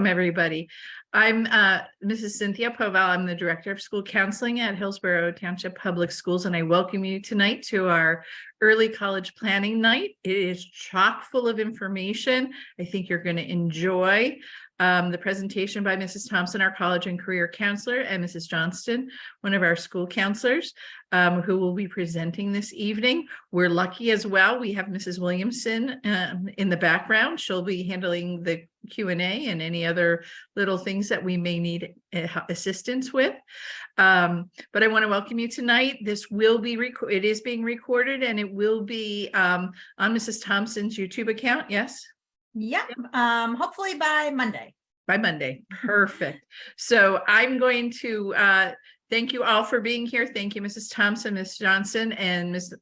Everybody. I'm Mrs. Cynthia Povall. I'm the Director of School Counseling at Hillsborough Township Public Schools, and I welcome you tonight to our early college planning night. It is chock full of information. I think you're going to enjoy the presentation by Mrs. Thomson, our college and career counselor, and Mrs. Johnston, one of our school counselors, who will be presenting this evening. We're lucky as well. We have Mrs. Williamson in the background. She'll be handling the Q&A and any other little things that we may need assistance with. But I want to welcome you tonight. This will be it is being recorded, and it will be on Mrs. Thompson's YouTube account. Yes. Yep. Hopefully by Monday. By Monday. Perfect. So I'm going to thank you all for being here. Thank you, Mrs. Thomson, Ms. Johnson, and Ms.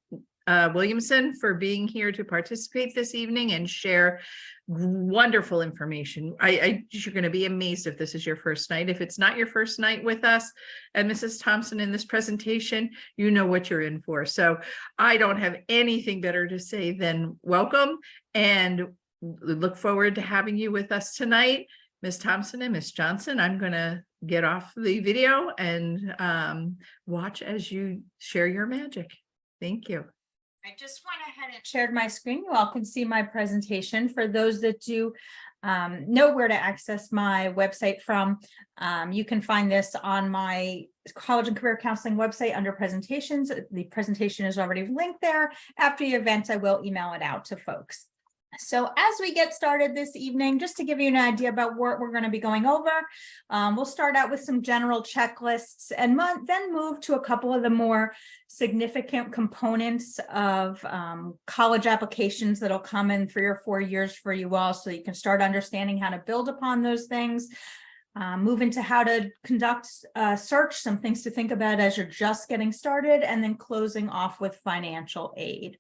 Williamson for being here to participate this evening and share wonderful information. You're going to be amazed if this is your first night. If it's not your first night with us and Mrs. Thomson in this presentation, you know what you're in for. So I don't have anything better to say than welcome, and look forward to having you with us tonight. Ms. Thomson and Ms. Johnson, I'm going to get off the video and watch as you share your magic. Thank you. I just went ahead and shared my screen. You all can see my presentation. For those that do know where to access my website from, you can find this on my College and Career Counseling website under presentations. The presentation is already linked there. After the event, I will email it out to folks. So as we get started this evening, just to give you an idea about what we're going to be going over, we'll start out with some general checklists and then move to a couple of the more significant components of college applications that'll come in 3 or 4 years for you all, so you can start understanding how to build upon those things. Move into how to conduct a search, some things to think about as you're just getting started, and then closing off with financial aid.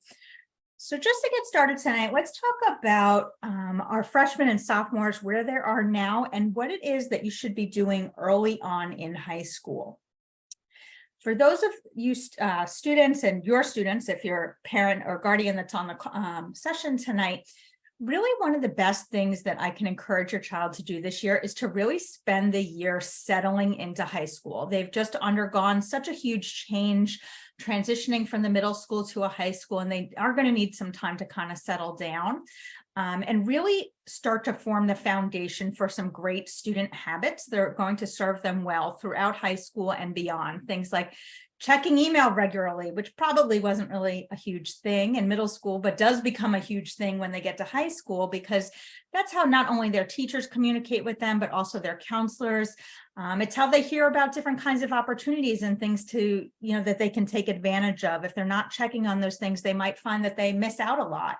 So just to get started tonight, let's talk about our freshmen and sophomores, where they are now, and what it is that you should be doing early on in high school. For those of you students and your students, if you're a parent or guardian that's on the session tonight, really one of the best things that I can encourage your child to do this year is to really spend the year settling into high school. They've just undergone such a huge change, transitioning from the middle school to a high school, and they are going to need some time to kind of settle down and really start to form the foundation for some great student habits that are going to serve them well throughout high school and beyond. Things like checking email regularly, which probably wasn't really a huge thing in middle school, but does become a huge thing when they get to high school, because that's how not only their teachers communicate with them, but also their counselors. It's how they hear about different kinds of opportunities and things to, that they can take advantage of. If they're not checking on those things, they might find that they miss out a lot.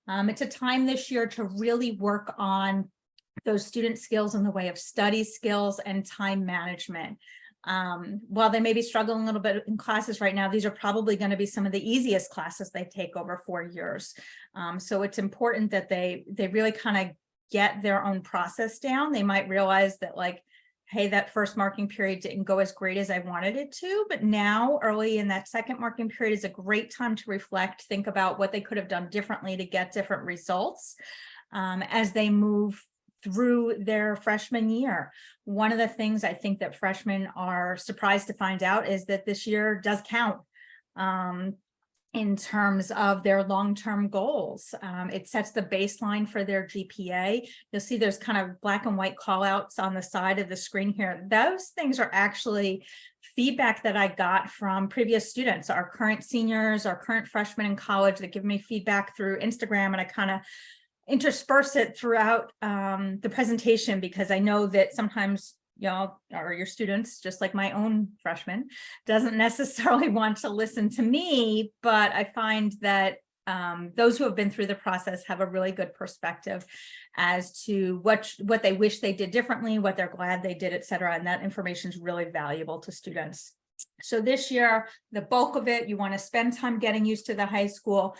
It's a time this year to really work on those student skills in the way of study skills and time management. While they may be struggling a little bit in classes right now, these are probably going to be some of the easiest classes they take over 4 years. So it's important that they really kind of get their own process down. They might realize that, like, hey, that first marking period didn't go as great as I wanted it to, but now early in that second marking period is a great time to reflect, think about what they could have done differently to get different results as they move through their freshman year. One of the things I think that freshmen are surprised to find out is that this year does count in terms of their long-term goals. It sets the baseline for their GPA. You'll see there's kind of black and white call-outs on the side of the screen here. Those things are actually feedback that I got from previous students, our current seniors, our current freshmen in college, that give me feedback through Instagram, and I kind of intersperse it throughout the presentation, because I know that sometimes y'all or your students, just like my own freshman, doesn't necessarily want to listen to me, but I find that those who have been through the process have a really good perspective as to what they wish they did differently, what they're glad they did, et cetera. And that information is really valuable to students. So this year, the bulk of it, you want to spend time getting used to the high school,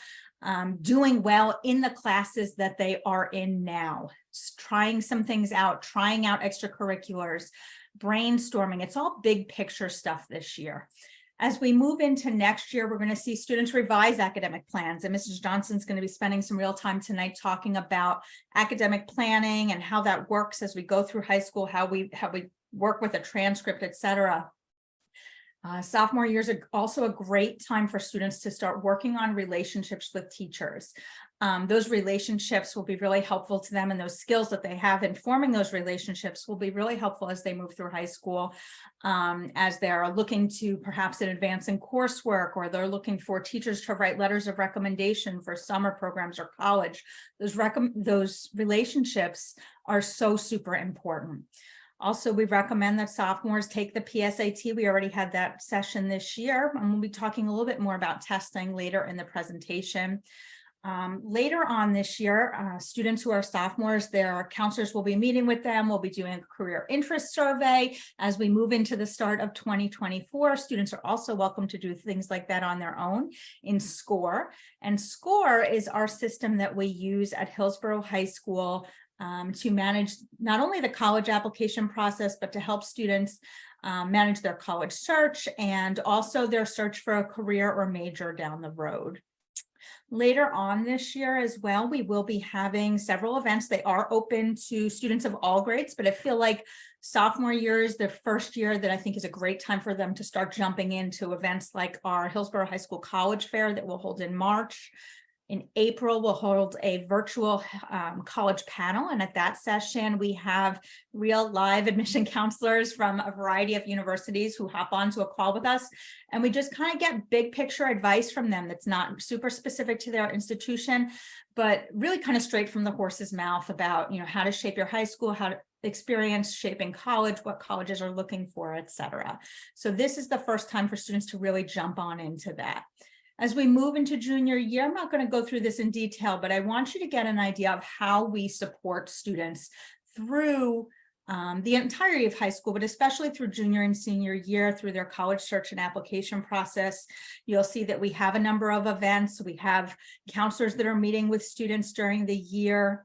doing well in the classes that they are in now, trying some things out, trying out extracurriculars, brainstorming. It's all big picture stuff this year. As we move into next year, we're going to see students revise academic plans, and Mrs. Johnston's going to be spending some real time tonight talking about academic planning and how that works as we go through high school, how we work with a transcript, etc. Sophomore year is also a great time for students to start working on relationships with teachers. Those relationships will be really helpful to them, and those skills that they have in forming those relationships will be really helpful as they move through high school, as they're looking to perhaps advance in coursework, or they're looking for teachers to write letters of recommendation for summer programs or college. Those relationships are so super important. Also, we recommend that sophomores take the PSAT. We already had that session this year, and we'll be talking a little bit more about testing later in the presentation. Later on this year, students who are sophomores, their counselors will be meeting with them. We'll be doing a career interest survey. As we move into the start of 2024, students are also welcome to do things like that on their own in SCORE. And SCORE is our system that we use at Hillsborough High School to manage not only the college application process, but to help students manage their college search and also their search for a career or major down the road. Later on this year as well, we will be having several events. They are open to students of all grades, but I feel like sophomore year is the first year that I think is a great time for them to start jumping into events like our Hillsborough High School College Fair that we'll hold in March. In April, we'll hold a virtual college panel, and at that session, we have real live admission counselors from a variety of universities who hop onto a call with us, and we just kind of get big picture advice from them that's not super specific to their institution, but really kind of straight from the horse's mouth about, how to shape your high school, how to experience shaping college, what colleges are looking for, etc. So this is the first time for students to really jump on into that. As we move into junior year, I'm not going to go through this in detail, but I want you to get an idea of how we support students through the entirety of high school, but especially through junior and senior year, through their college search and application process. You'll see that we have a number of events. We have counselors that are meeting with students during the year.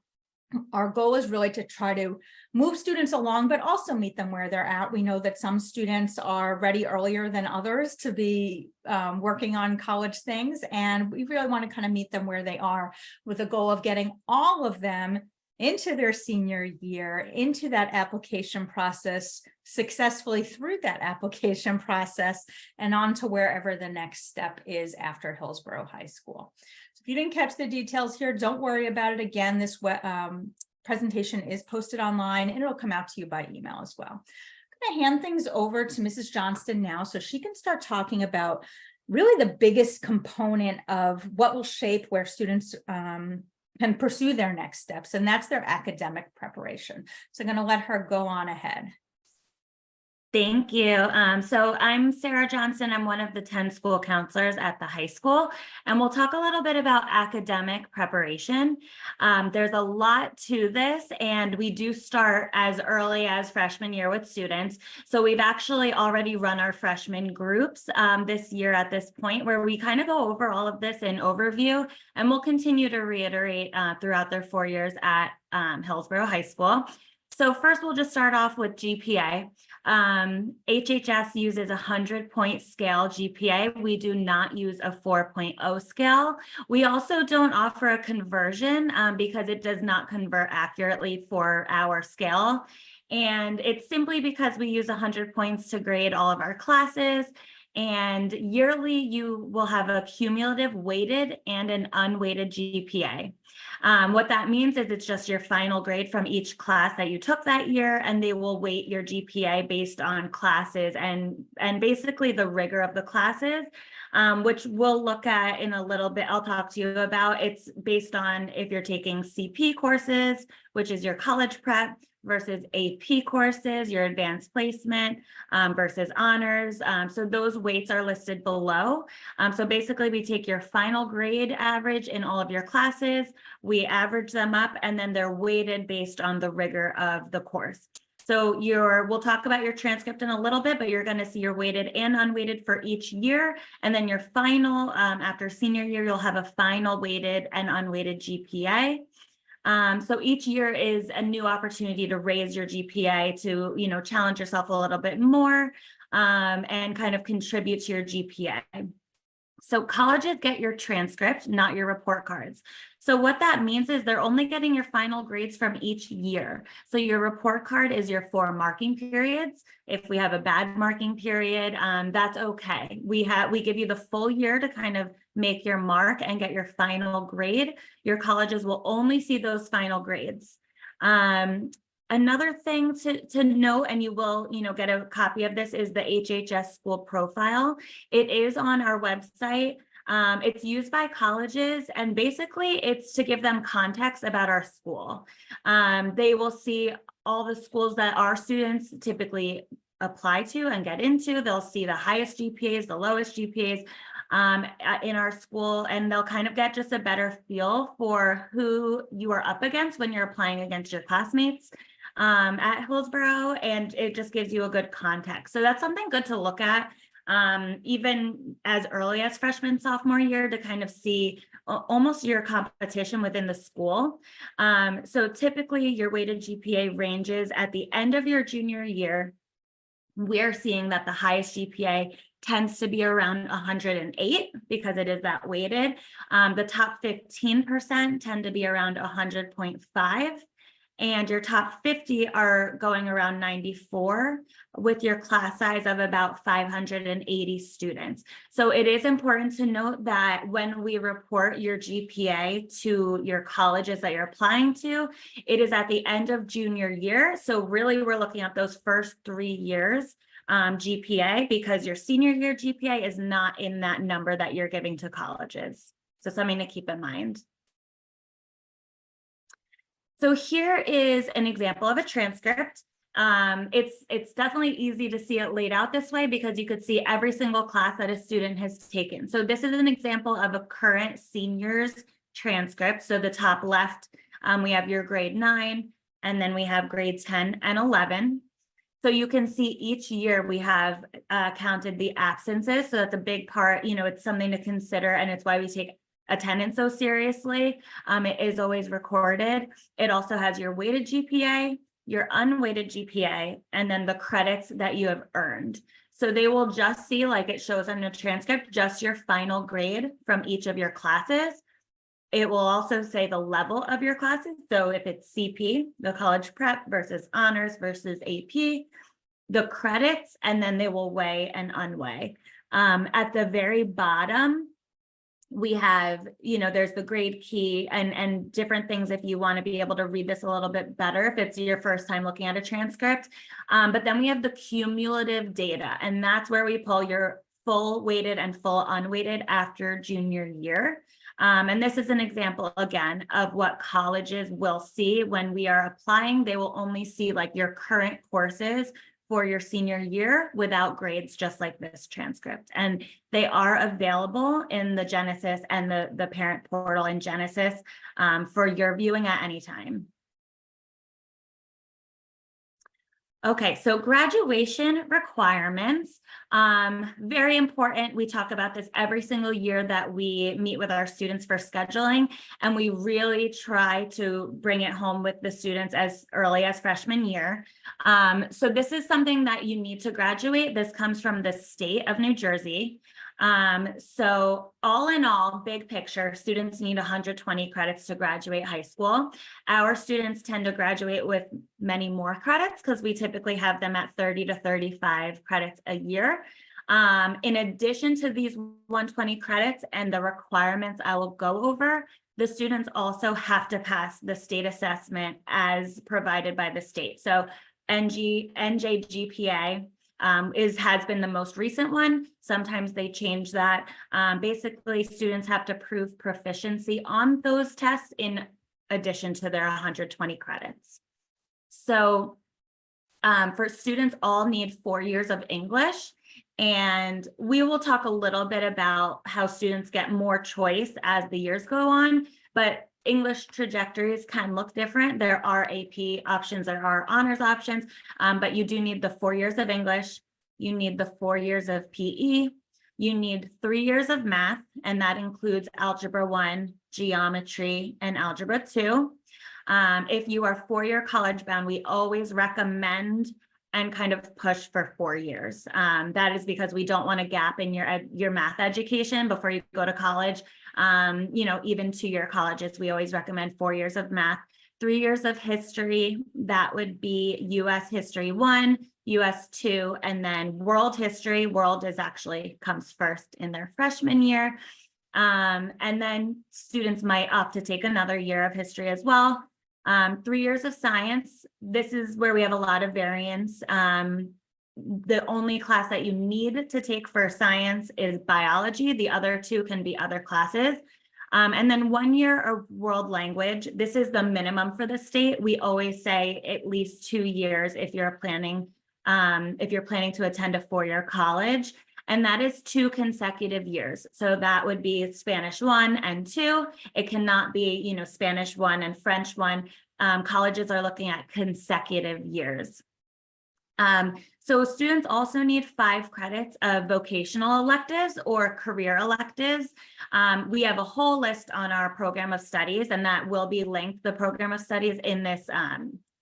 Our goal is really to try to move students along, but also meet them where they're at. We know that some students are ready earlier than others to be working on college things, and we really want to kind of meet them where they are with the goal of getting all of them into their senior year, into that application process, successfully through that application process, and on to wherever the next step is after Hillsborough High School. So if you didn't catch the details here, don't worry about it. Again, this presentation is posted online, and it'll come out to you by email as well. I'm going to hand things over to Mrs. Johnston now so she can start talking about really the biggest component of what will shape where students can pursue their next steps, and that's their academic preparation. So I'm going to let her go on ahead. Thank you. So I'm Sarah Johnston. I'm one of the 10 school counselors at the high school, and we'll talk a little bit about academic preparation. There's a lot to this, and we do start as early as freshman year with students. So we've actually already run our freshman groups this year at this point, where we kind of go over all of this in overview, and we'll continue to reiterate throughout their 4 years at Hillsborough High School. So first, we'll just start off with GPA. HHS uses a 100-point scale GPA. We do not use a 4.0 scale. We also don't offer a conversion because it does not convert accurately for our scale. And it's simply because we use 100 points to grade all of our classes. And yearly, you will have a cumulative weighted and an unweighted GPA. What that means is it's just your final grade from each class that you took that year, and they will weight your GPA based on classes and basically the rigor of the classes, which we'll look at in a little bit. I'll talk to you about. It's based on if you're taking CP courses, which is your college prep, versus AP courses, your advanced placement versus honors. So those weights are listed below. So basically we take your final grade average in all of your classes, we average them up, and then they're weighted based on the rigor of the course. So we'll talk about your transcript in a little bit, but you're going to see your weighted and unweighted for each year. And then your final, after senior year, you'll have a final weighted and unweighted GPA. So each year is a new opportunity to raise your GPA, to, challenge yourself a little bit more. and kind of contribute to your GPA. So colleges get your transcript, not your report cards. So what that means is they're only getting your final grades from each year. So your report card is your 4 marking periods. If we have a bad marking period, that's okay. We give you the full year to kind of make your mark and get your final grade. Your colleges will only see those final grades. Another thing to note, and you will, get a copy of this, is the HHS school profile. It is on our website. It's used by colleges, and basically it's to give them context about our school. They will see all the schools that our students typically apply to and get into. They'll see the highest GPAs, the lowest GPAs in our school, and they'll kind of get just a better feel for who you are up against when you're applying against your classmates at Hillsborough, and it just gives you a good context. So that's something good to look at, even as early as freshman, sophomore year, to kind of see almost your competition within the school. So typically your weighted GPA ranges at the end of your junior year. We're seeing that the highest GPA tends to be around 108 because it is that weighted. The top 15% tend to be around 100.5. And your top 50 are going around 94 with your class size of about 580 students. So it is important to note that when we report your GPA to your colleges that you're applying to, it is at the end of junior year. So really we're looking at those first 3 years GPA, because your senior year GPA is not in that number that you're giving to colleges. So something to keep in mind. So here is an example of a transcript. It's definitely easy to see it laid out this way because you could see every single class that a student has taken. So this is an example of a current senior's transcript. So the top left, we have your grade 9, and then we have grades 10 and 11. So you can see each year we have counted the absences. So that's a big part, it's something to consider, and it's why we take attendance so seriously. It is always recorded. It also has your weighted GPA, your unweighted GPA, and then the credits that you have earned. So they will just see, like it shows on the transcript, just your final grade from each of your classes. It will also say the level of your classes. So if it's CP, the college prep, versus honors versus AP, the credits, and then they will weigh and unweigh. At the very bottom, we have, there's the grade key and different things if you want to be able to read this a little bit better if it's your first time looking at a transcript. But then we have the cumulative data, and that's where we pull your full weighted and full unweighted after junior year. And this is an example, again, of what colleges will see when we are applying. They will only see like your current courses for your senior year without grades, just like this transcript. And they are available in the Genesis and the parent portal in Genesis for your viewing at any time. Okay, so graduation requirements, very important. We talk about this every single year that we meet with our students for scheduling, and we really try to bring it home with the students as early as freshman year. So this is something that you need to graduate. This comes from the state of New Jersey. So all in all, big picture, students need 120 credits to graduate high school. Our students tend to graduate with many more credits because we typically have them at 30 to 35 credits a year. In addition to these 120 credits and the requirements I will go over, the students also have to pass the state assessment as provided by the state. So NJGPA has been the most recent one. Sometimes they change that. Basically, students have to prove proficiency on those tests in addition to their 120 credits. So for students, all need 4 years of English. And we will talk a little bit about how students get more choice as the years go on, but English trajectories can look different. There are AP options, there are honors options, but you do need the 4 years of English. You need the 4 years of PE. You need 3 years of math, and that includes Algebra 1, Geometry, and Algebra 2. If you are 4-year college bound, we always recommend and kind of push for 4 years. That is because we don't want a gap in your math education before you go to college. Even 2-year colleges, we always recommend 4 years of math, 3 years of history. That would be US History 1, US 2, and then World History. World comes first in their freshman year. And then students might opt to take another year of history as well. 3 years of science. This is where we have a lot of variance. The only class that you need to take for science is biology. The other 2 can be other classes. And then 1 year of world language. This is the minimum for the state. We always say at least 2 years if you're planning to attend a 4-year college. And that is 2 consecutive years. So that would be Spanish 1 and 2. It cannot be, Spanish 1 and French 1. Colleges are looking at consecutive years. So students also need 5 credits of vocational electives or career electives. We have a whole list on our program of studies, and that will be linked, the program of studies, in this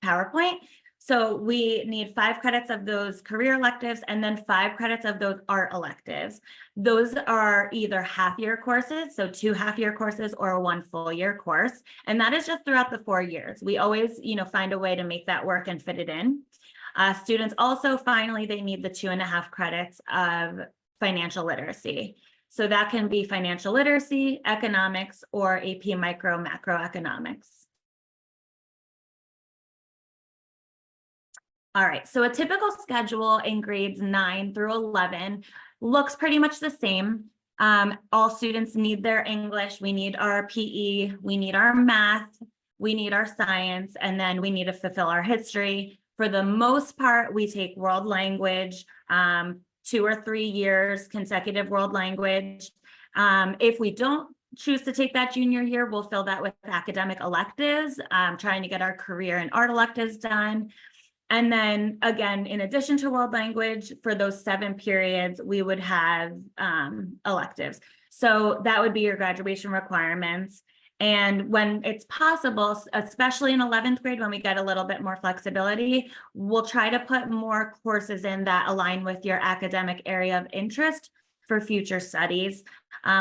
PowerPoint. So we need 5 credits of those career electives and then 5 credits of those art electives. Those are either half-year courses, so 2 half-year courses, or 1 full-year course. And that is just throughout the 4 years. We always, find a way to make that work and fit it in. Students also, finally, they need the 2.5 credits of financial literacy. So that can be financial literacy, economics, or AP macroeconomics. All right, so a typical schedule in grades 9 through 11 looks pretty much the same. All students need their English, we need our PE, we need our math, we need our science, and then we need to fulfill our history. For the most part, we take world language, 2 or 3 years consecutive world language. If we don't choose to take that junior year, we'll fill that with academic electives, trying to get our career and art electives done. And then again, in addition to world language, for those 7 periods, we would have electives. So that would be your graduation requirements. And when it's possible, especially in 11th grade, when we get a little bit more flexibility, we'll try to put more courses in that align with your academic area of interest for future studies.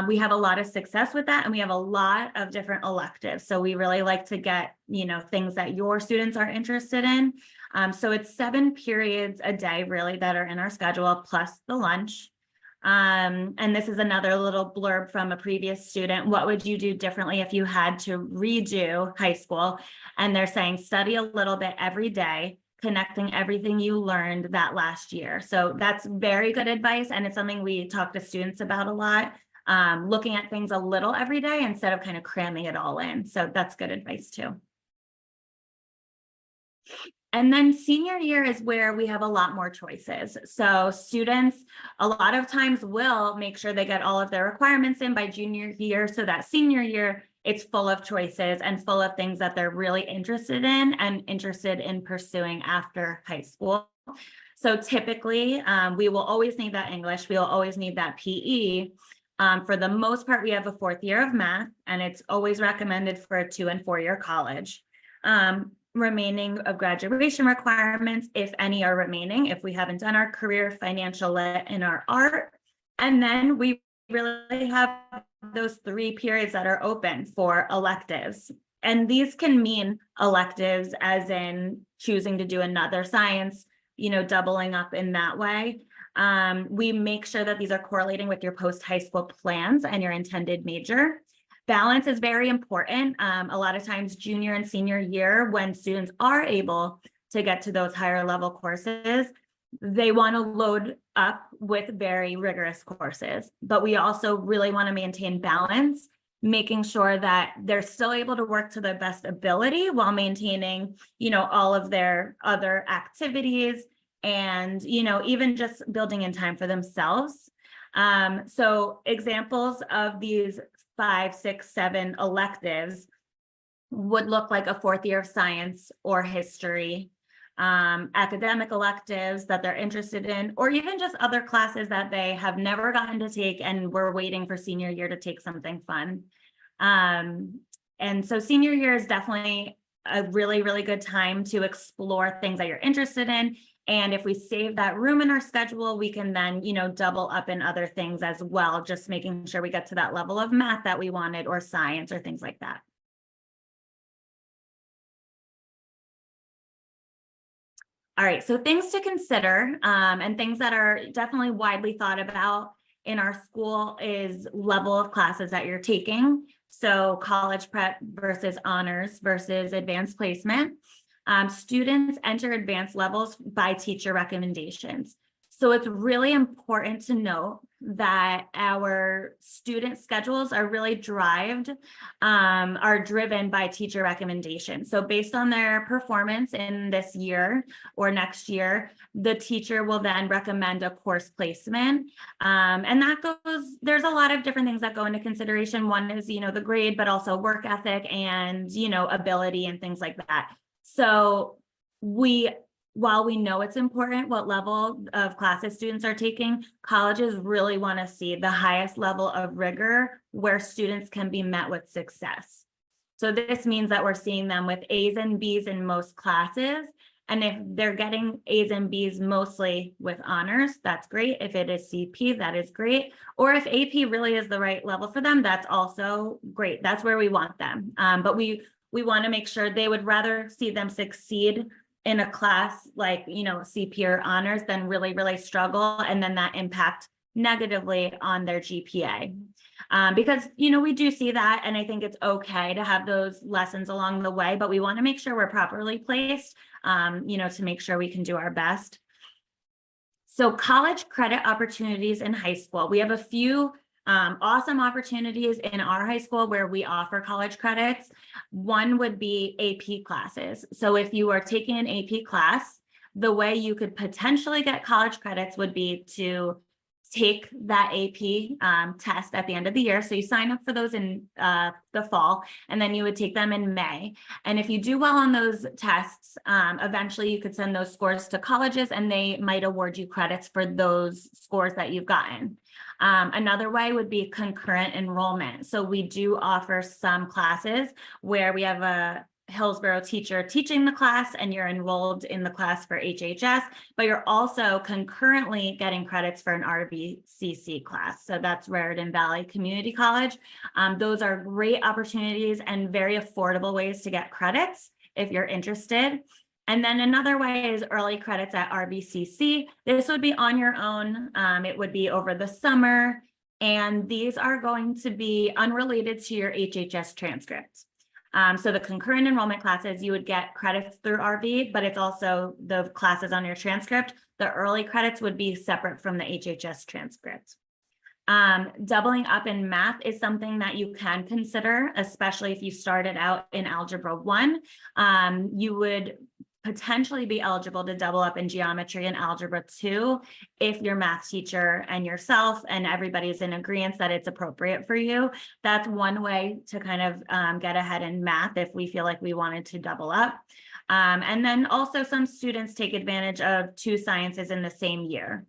We have a lot of success with that, and we have a lot of different electives. So we really like to get, things that your students are interested in. So it's 7 periods a day really that are in our schedule, plus the lunch. And this is another little blurb from a previous student. What would you do differently if you had to redo high school? And they're saying study a little bit every day, connecting everything you learned that last year. So that's very good advice. And it's something we talk to students about a lot, looking at things a little every day instead of kind of cramming it all in. So that's good advice too. And then senior year is where we have a lot more choices. So students a lot of times will make sure they get all of their requirements in by junior year, so that senior year it's full of choices and full of things that they're really interested in and interested in pursuing after high school. So typically we will always need that English, we will always need that PE. For the most part, we have a 4th year of math, and it's always recommended for a 2- and 4-year college. Remaining of graduation requirements, if any are remaining, if we haven't done our career, financial lit, and our art. And then we really have those 3 periods that are open for electives. And these can mean electives as in choosing to do another science, doubling up in that way. We make sure that these are correlating with your post-high school plans and your intended major. Balance is very important. A lot of times junior and senior year, when students are able to get to those higher level courses, they want to load up with very rigorous courses. But we also really want to maintain balance, making sure that they're still able to work to their best ability while maintaining, all of their other activities and, even just building in time for themselves. So examples of these 5, 6, 7 electives would look like a 4th year of science or history, academic electives that they're interested in, or even just other classes that they have never gotten to take and we're waiting for senior year to take something fun. And so senior year is definitely a really, really good time to explore things that you're interested in And if we save that room in our schedule, we can then, double up in other things as well, just making sure we get to that level of math that we wanted, or science, or things like that. All right, so things to consider, and things that are definitely widely thought about in our school is level of classes that you're taking. So college prep versus honors versus advanced placement. Students enter advanced levels by teacher recommendations. So it's really important to note that our student schedules are really driven by teacher recommendations. So based on their performance in this year or next year, the teacher will then recommend a course placement. And there's a lot of different things that go into consideration. One is, the grade, but also work ethic and, ability and things like that. So while we know it's important what level of classes students are taking, colleges really want to see the highest level of rigor where students can be met with success. So this means that we're seeing them with A's and B's in most classes. And if they're getting A's and B's mostly with honors, that's great. If it is CP, that is great. Or if AP really is the right level for them, that's also great. That's where we want them. But we want to make sure they would rather see them succeed in a class like, CP or honors than really, really struggle. And then that impact negatively on their GPA. Because, we do see that. And I think it's okay to have those lessons along the way, but we want to make sure we're properly placed, to make sure we can do our best. So college credit opportunities in high school. We have a few awesome opportunities in our high school where we offer college credits. One would be AP classes. So if you are taking an AP class, the way you could potentially get college credits would be to take that AP test at the end of the year. So you sign up for those in the fall, and then you would take them in May. And if you do well on those tests, eventually you could send those scores to colleges and they might award you credits for those scores that you've gotten. Another way would be concurrent enrollment. So we do offer some classes where we have a Hillsborough teacher teaching the class and you're enrolled in the class for HHS, but you're also concurrently getting credits for an RVCC class. So that's Raritan Valley Community College. Those are great opportunities and very affordable ways to get credits if you're interested. And then another way is early credits at RVCC. This would be on your own. It would be over the summer. And these are going to be unrelated to your HHS transcript. So the concurrent enrollment classes, you would get credits through RV, but it's also the classes on your transcript. The early credits would be separate from the HHS transcript. Doubling up in math is something that you can consider, especially if you started out in Algebra 1. You would potentially be eligible to double up in geometry and Algebra 2 if your math teacher and yourself and everybody's in agreement that it's appropriate for you. That's one way to kind of get ahead in math if we feel like we wanted to double up. And then also some students take advantage of 2 sciences in the same year.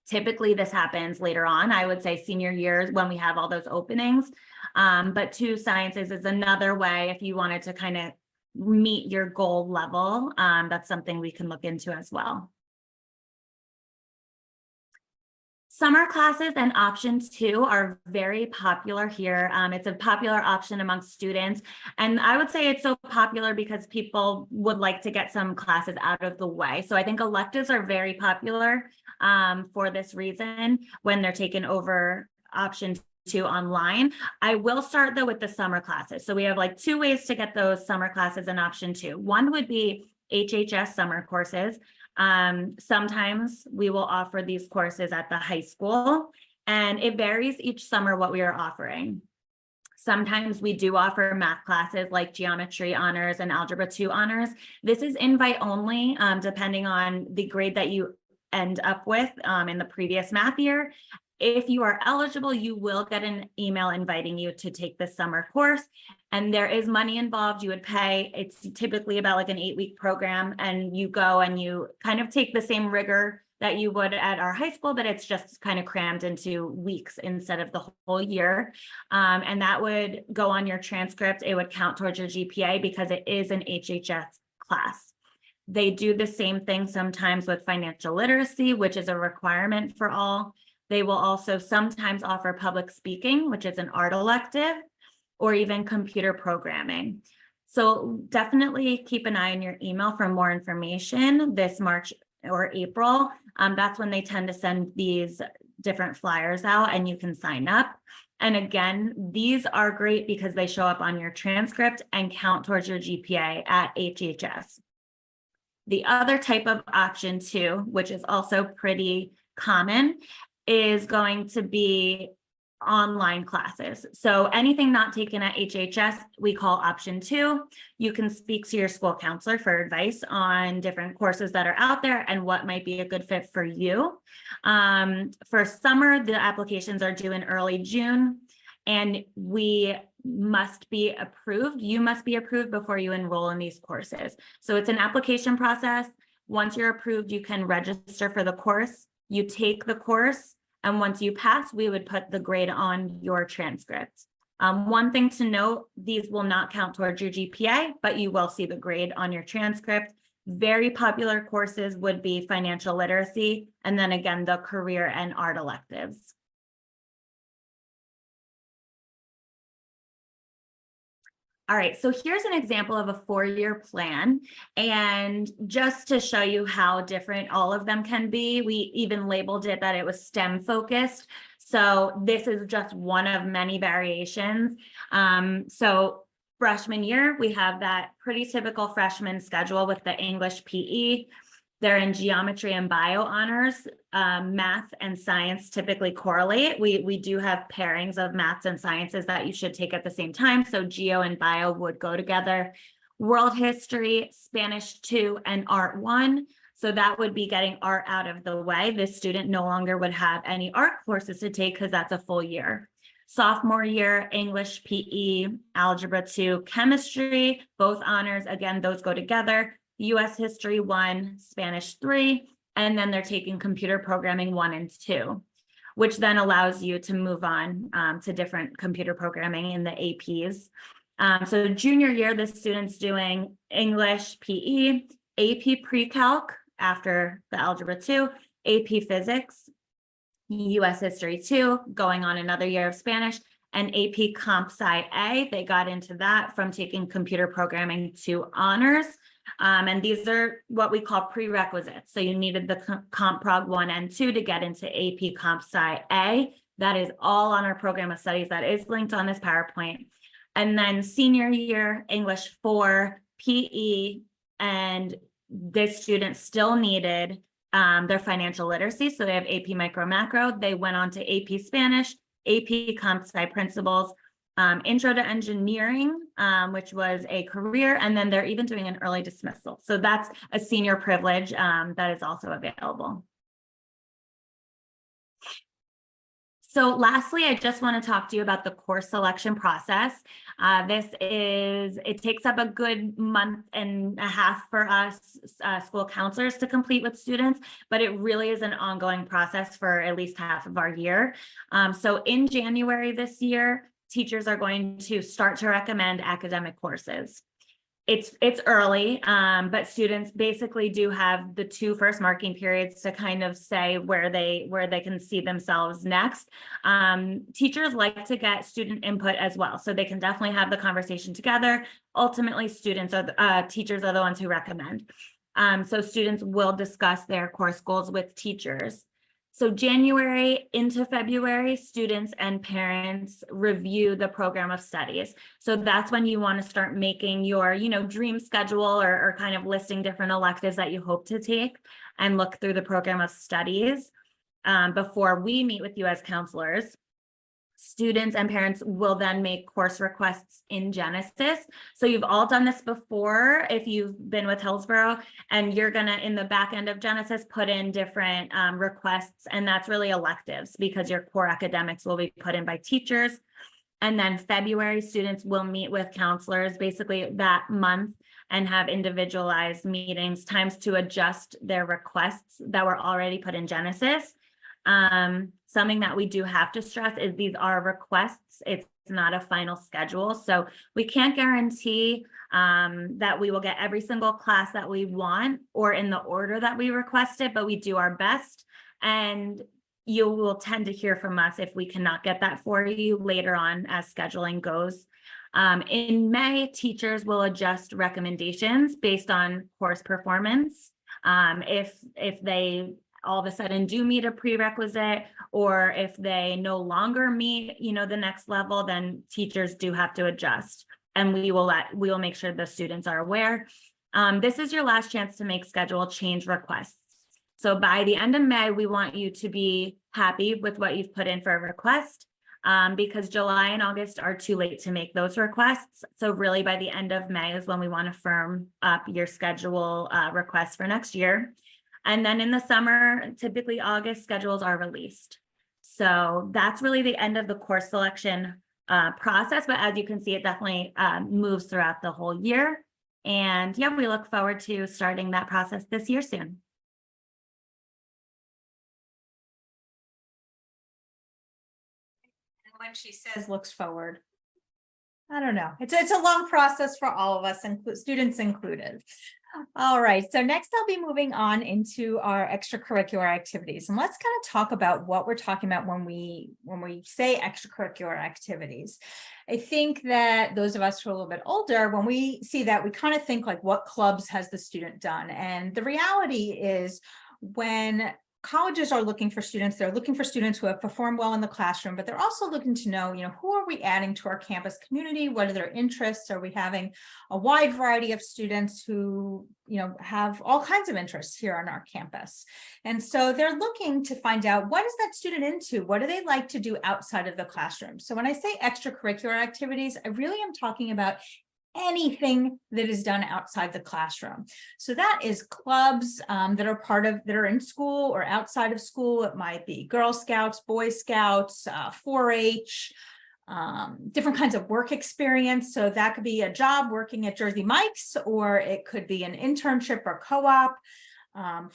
Typically this happens later on, I would say senior years when we have all those openings. But 2 sciences is another way if you wanted to kind of meet your goal level. That's something we can look into as well. Summer classes and option 2 are very popular here. It's a popular option amongst students. And I would say it's so popular because people would like to get some classes out of the way. So I think electives are very popular for this reason when they're taken over option 2 online. I will start though with the summer classes. So we have like 2 ways to get those summer classes in option 2. One would be HHS summer courses. Sometimes we will offer these courses at the high school, and it varies each summer what we are offering. Sometimes we do offer math classes like geometry honors and algebra 2 honors. This is invite only, depending on the grade that you end up with in the previous math year. If you are eligible, you will get an email inviting you to take the summer course, and there is money involved. You would pay. It's typically about like an 8-week program, and you go and you kind of take the same rigor that you would at our high school, but it's just kind of crammed into weeks instead of the whole year. And that would go on your transcript. It would count towards your GPA because it is an HHS class. They do the same thing sometimes with financial literacy, which is a requirement for all. They will also sometimes offer public speaking, which is an art elective, or even computer programming. So definitely keep an eye on your email for more information this March or April. That's when they tend to send these different flyers out and you can sign up. And again, these are great because they show up on your transcript and count towards your GPA at HHS. The other type of option too, which is also pretty common, is going to be online classes. So anything not taken at HHS, we call option 2. You can speak to your school counselor for advice on different courses that are out there and what might be a good fit for you. For summer, the applications are due in early June, and we must be approved. You must be approved before you enroll in these courses. So it's an application process. Once you're approved, you can register for the course. You take the course, and once you pass, we would put the grade on your transcript. One thing to note, these will not count towards your GPA, but you will see the grade on your transcript. Very popular courses would be financial literacy, and then again, the career and art electives. All right, so here's an example of a 4-year plan. And just to show you how different all of them can be, we even labeled it that it was STEM focused. So this is just one of many variations. So freshman year, we have that pretty typical freshman schedule with the English PE. They're in geometry and bio honors. Math and science typically correlate. We do have pairings of maths and sciences that you should take at the same time. So geo and bio would go together. World history, Spanish 2, and art 1. So that would be getting art out of the way. This student no longer would have any art courses to take because that's a full year. Sophomore year, English, PE, Algebra 2, Chemistry, both honors. Again, those go together. US History 1, Spanish 3, and then they're taking Computer Programming 1 and 2, which then allows you to move on to different computer programming in the APs. So junior year, the student's doing English, PE, AP Pre-Calc after the Algebra 2, AP Physics, US History 2, going on another year of Spanish, and AP Comp Sci A. They got into that from taking Computer Programming 2 honors. And these are what we call prerequisites. So you needed the Comp Prog 1 and 2 to get into AP Comp Sci A. That is all on our program of studies that is linked on this PowerPoint. And then senior year, English 4, PE, and this student still needed their financial literacy. So they have AP Micro Macro. They went on to AP Spanish, AP Comp Sci Principles, Intro to Engineering, which was a career, and then they're even doing an early dismissal. So that's a senior privilege that is also available. So lastly, I just want to talk to you about the course selection process. It takes up a good month and a half for us school counselors to complete with students, but it really is an ongoing process for at least half of our year. So in January this year, teachers are going to start to recommend academic courses. It's early, but students basically do have the 2 first marking periods to kind of say where they can see themselves next. Teachers like to get student input as well, so they can definitely have the conversation together. Ultimately, teachers are the ones who recommend. So students will discuss their course goals with teachers. So January into February, students and parents review the program of studies. So that's when you want to start making your, dream schedule or kind of listing different electives that you hope to take and look through the program of studies before we meet with you as counselors. Students and parents will then make course requests in Genesis. So you've all done this before if you've been with Hillsborough, and you're gonna, in the back end of Genesis, put in different requests, and that's really electives because your core academics will be put in by teachers. And then February, students will meet with counselors basically that month and have individualized meetings, times to adjust their requests that were already put in Genesis. Something that we do have to stress is these are requests. It's not a final schedule. So we can't guarantee that we will get every single class that we want or in the order that we requested, but we do our best. And you will tend to hear from us if we cannot get that for you later on as scheduling goes. In May, teachers will adjust recommendations based on course performance. If they all of a sudden do meet a prerequisite, or if they no longer meet, the next level, then teachers do have to adjust. And we will make sure the students are aware. This is your last chance to make schedule change requests. So by the end of May, we want you to be happy with what you've put in for a request, because July and August are too late to make those requests. So really by the end of May is when we want to firm up your schedule requests for next year. And then in the summer, typically August schedules are released. So that's really the end of the course selection process. But as you can see, it definitely moves throughout the whole year. And yeah, we look forward to starting that process this year soon. When she says looks forward, I don't know. It's a long process for all of us, students included. All right, so next I'll be moving on into our extracurricular activities, and let's kind of talk about what we're talking about when we say extracurricular activities. I think that those of us who are a little bit older, when we see that, we kind of think like, what clubs has the student done? And the reality is, when colleges are looking for students, they're looking for students who have performed well in the classroom, but they're also looking to know, who are we adding to our campus community? What are their interests? Are we having a wide variety of students who, have all kinds of interests here on our campus? And so they're looking to find out, what is that student into? What do they like to do outside of the classroom? So when I say extracurricular activities, I really am talking about anything that is done outside the classroom. So that is clubs that are in school or outside of school. It might be Girl Scouts, Boy Scouts, 4-H, different kinds of work experience. So that could be a job working at Jersey Mike's, or it could be an internship or co-op.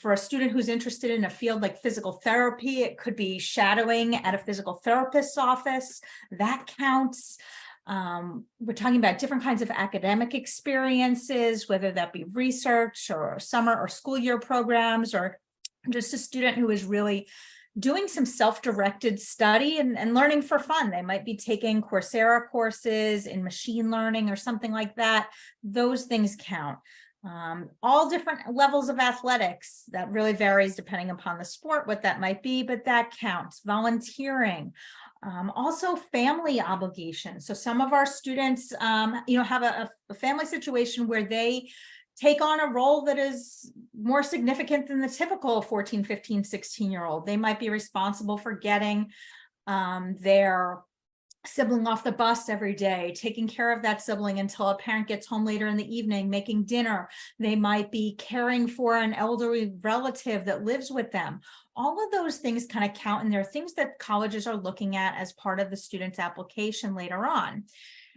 For a student who's interested in a field like physical therapy, it could be shadowing at a physical therapist's office. That counts. We're talking about different kinds of academic experiences, whether that be research or summer or school year programs, or just a student who is really doing some self-directed study and learning for fun. They might be taking Coursera courses in machine learning or something like that. Those things count. All different levels of athletics. That really varies depending upon the sport, what that might be, but that counts. Volunteering. Also family obligations. So some of our students, have a family situation where they take on a role that is more significant than the typical 14, 15, 16-year-old. They might be responsible for getting their sibling off the bus every day, taking care of that sibling until a parent gets home later in the evening, making dinner. They might be caring for an elderly relative that lives with them. All of those things kind of count, and there are things that colleges are looking at as part of the student's application later on.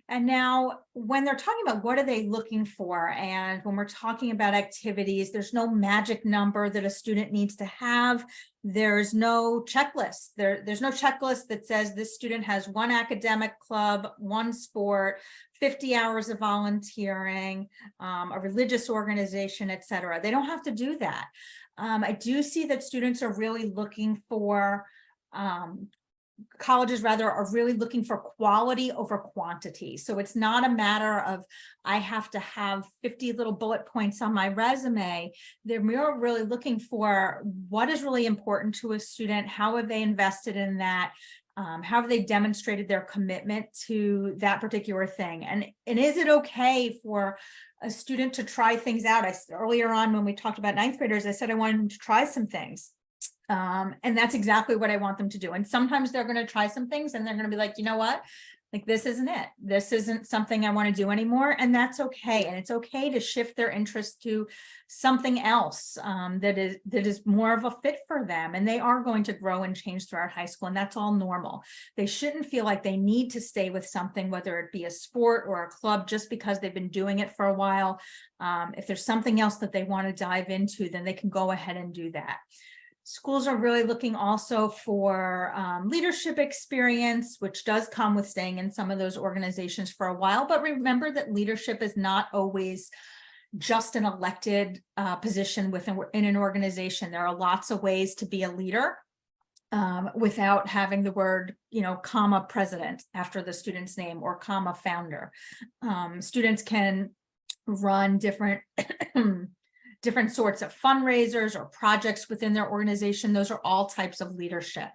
And now when they're talking about what are they looking for, and when we're talking about activities, there's no magic number that a student needs to have. There's no checklist. There's no checklist that says this student has one academic club, one sport, 50 hours of volunteering, a religious organization, etc. They don't have to do that. I do see that students are really looking for colleges are really looking for quality over quantity. So it's not a matter of, I have to have 50 little bullet points on my resume. They're more really looking for what is really important to a student. How have they invested in that? How have they demonstrated their commitment to that particular thing? And is it okay for a student to try things out? Earlier on when we talked about ninth graders, I said I wanted them to try some things. And that's exactly what I want them to do. And sometimes they're going to try some things and they're going to be like, you know what? Like, this isn't it. This isn't something I want to do anymore. And that's okay. And it's okay to shift their interest to something else that is more of a fit for them. And they are going to grow and change throughout high school. And that's all normal. They shouldn't feel like they need to stay with something, whether it be a sport or a club, just because they've been doing it for a while. If there's something else that they want to dive into, then they can go ahead and do that. Schools are really looking also for leadership experience, which does come with staying in some of those organizations for a while. But remember that leadership is not always just an elected position in an organization. There are lots of ways to be a leader without having the word, comma president after the student's name or comma founder. Students can run different different sorts of fundraisers or projects within their organization. Those are all types of leadership.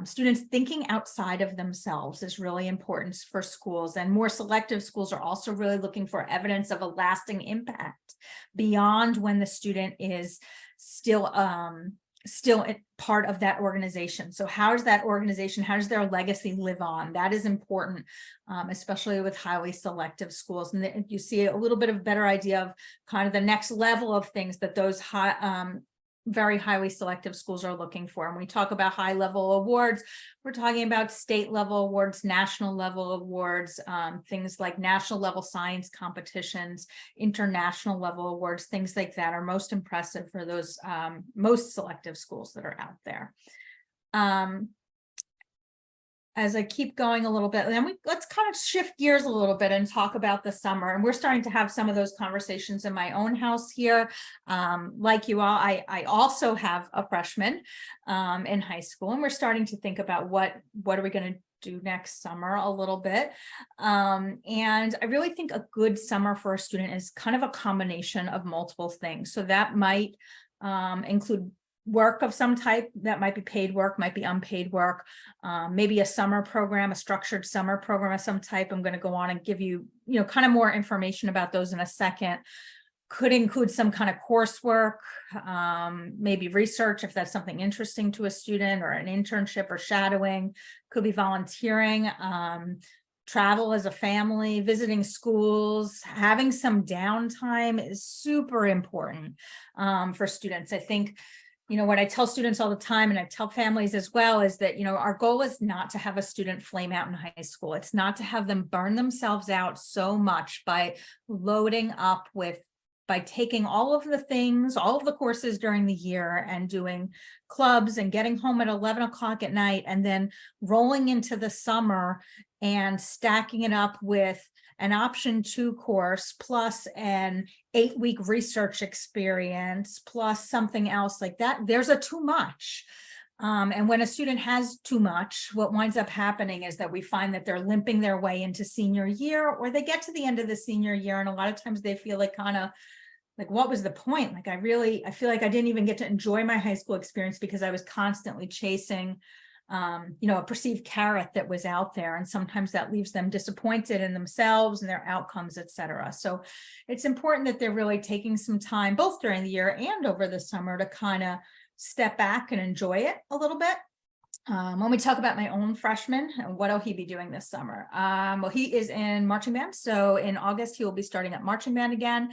Students thinking outside of themselves is really important for schools, and more selective schools are also really looking for evidence of a lasting impact beyond when the student is still part of that organization. So how does that organization, how does their legacy live on? That is important, especially with highly selective schools. And you see a little bit of better idea of kind of the next level of things that those very highly selective schools are looking for. And when we talk about high level awards, we're talking about state level awards, national level awards, things like national level science competitions, international level awards, things like that are most impressive for those most selective schools that are out there. As I keep going a little bit, and then let's kind of shift gears a little bit and talk about the summer. And we're starting to have some of those conversations in my own house here. Like you all, I also have a freshman in high school, and we're starting to think about what are we going to do next summer a little bit. And I really think a good summer for a student is kind of a combination of multiple things. So that might include work of some type. That might be paid work, might be unpaid work, maybe a summer program, a structured summer program of some type. I'm going to go on and give you, kind of more information about those in a second. Could include some kind of coursework, maybe research if that's something interesting to a student, or an internship or shadowing. Could be volunteering, travel as a family, visiting schools. Having some downtime is super important for students. I think, what I tell students all the time, and I tell families as well, is that, our goal is not to have a student flame out in high school. It's not to have them burn themselves out so much by loading up by taking all of the things, all of the courses during the year and doing clubs and getting home at 11 o'clock at night, and then rolling into the summer and stacking it up with an option 2 course plus an 8-week research experience plus something else like that. There's a too much. And when a student has too much, what winds up happening is that we find that they're limping their way into senior year, or they get to the end of the senior year, and a lot of times they feel like what was the point? Like, I feel like I didn't even get to enjoy my high school experience because I was constantly chasing a perceived carrot that was out there. And sometimes that leaves them disappointed in themselves and their outcomes, et cetera. So it's important that they're really taking some time, both during the year and over the summer, to kind of step back and enjoy it a little bit. When we talk about my own freshman, what will he be doing this summer? Well, he is in marching band. So in August, he will be starting at marching band again.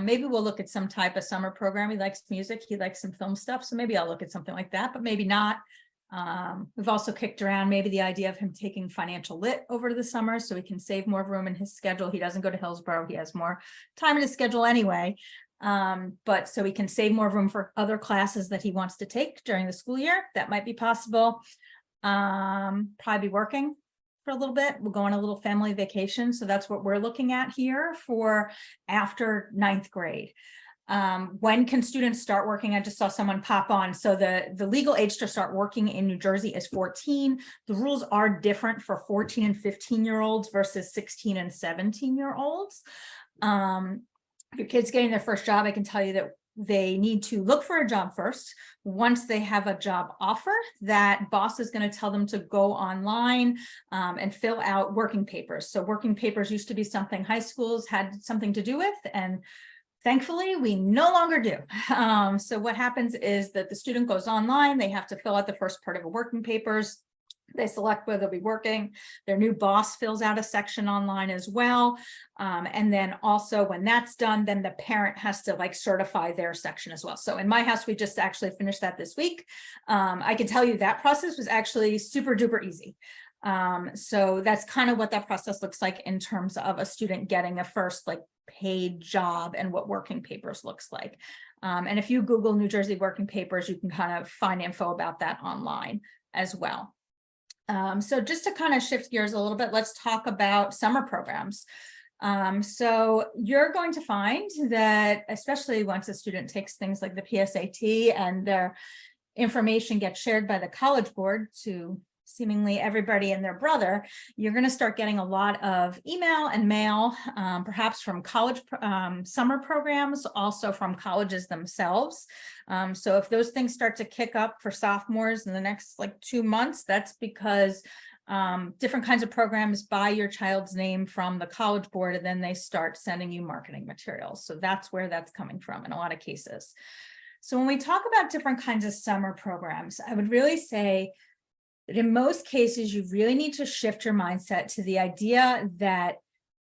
Maybe we'll look at some type of summer program. He likes music. He likes some film stuff. So maybe I'll look at something like that, but maybe not. We've also kicked around maybe the idea of him taking financial lit over the summer so he can save more room in his schedule. He doesn't go to Hillsborough. He has more time in his schedule anyway. But so he can save more room for other classes that he wants to take during the school year. That might be possible. Probably be working for a little bit. We'll go on a little family vacation. So that's what we're looking at here for after 9th grade. When can students start working? I just saw someone pop on. So the legal age to start working in New Jersey is 14. The rules are different for 14 and 15-year-olds versus 16 and 17-year-olds. If your kid's getting their first job, I can tell you that they need to look for a job first. Once they have a job offer, that boss is going to tell them to go online and fill out working papers. So working papers used to be something high schools had something to do with, and thankfully, we no longer do. So what happens is that the student goes online, they have to fill out the first part of the working papers. They select where they'll be working. Their new boss fills out a section online as well. And then also when that's done, then the parent has to certify their section as well. So in my house, we just actually finished that this week. I can tell you that process was actually super duper easy. So that's kind of what that process looks like in terms of a student getting a first like paid job and what working papers looks like. And if you Google New Jersey working papers, you can kind of find info about that online as well. So just to kind of shift gears a little bit, let's talk about summer programs. So you're going to find that, especially once a student takes things like the PSAT and their information gets shared by the College Board to seemingly everybody and their brother, you're going to start getting a lot of email and mail, perhaps from college summer programs, also from colleges themselves. So if those things start to kick up for sophomores in the next like 2 months, that's because different kinds of programs buy your child's name from the College Board, and then they start sending you marketing materials. So that's where that's coming from in a lot of cases. So when we talk about different kinds of summer programs, I would really say that in most cases, you really need to shift your mindset to the idea that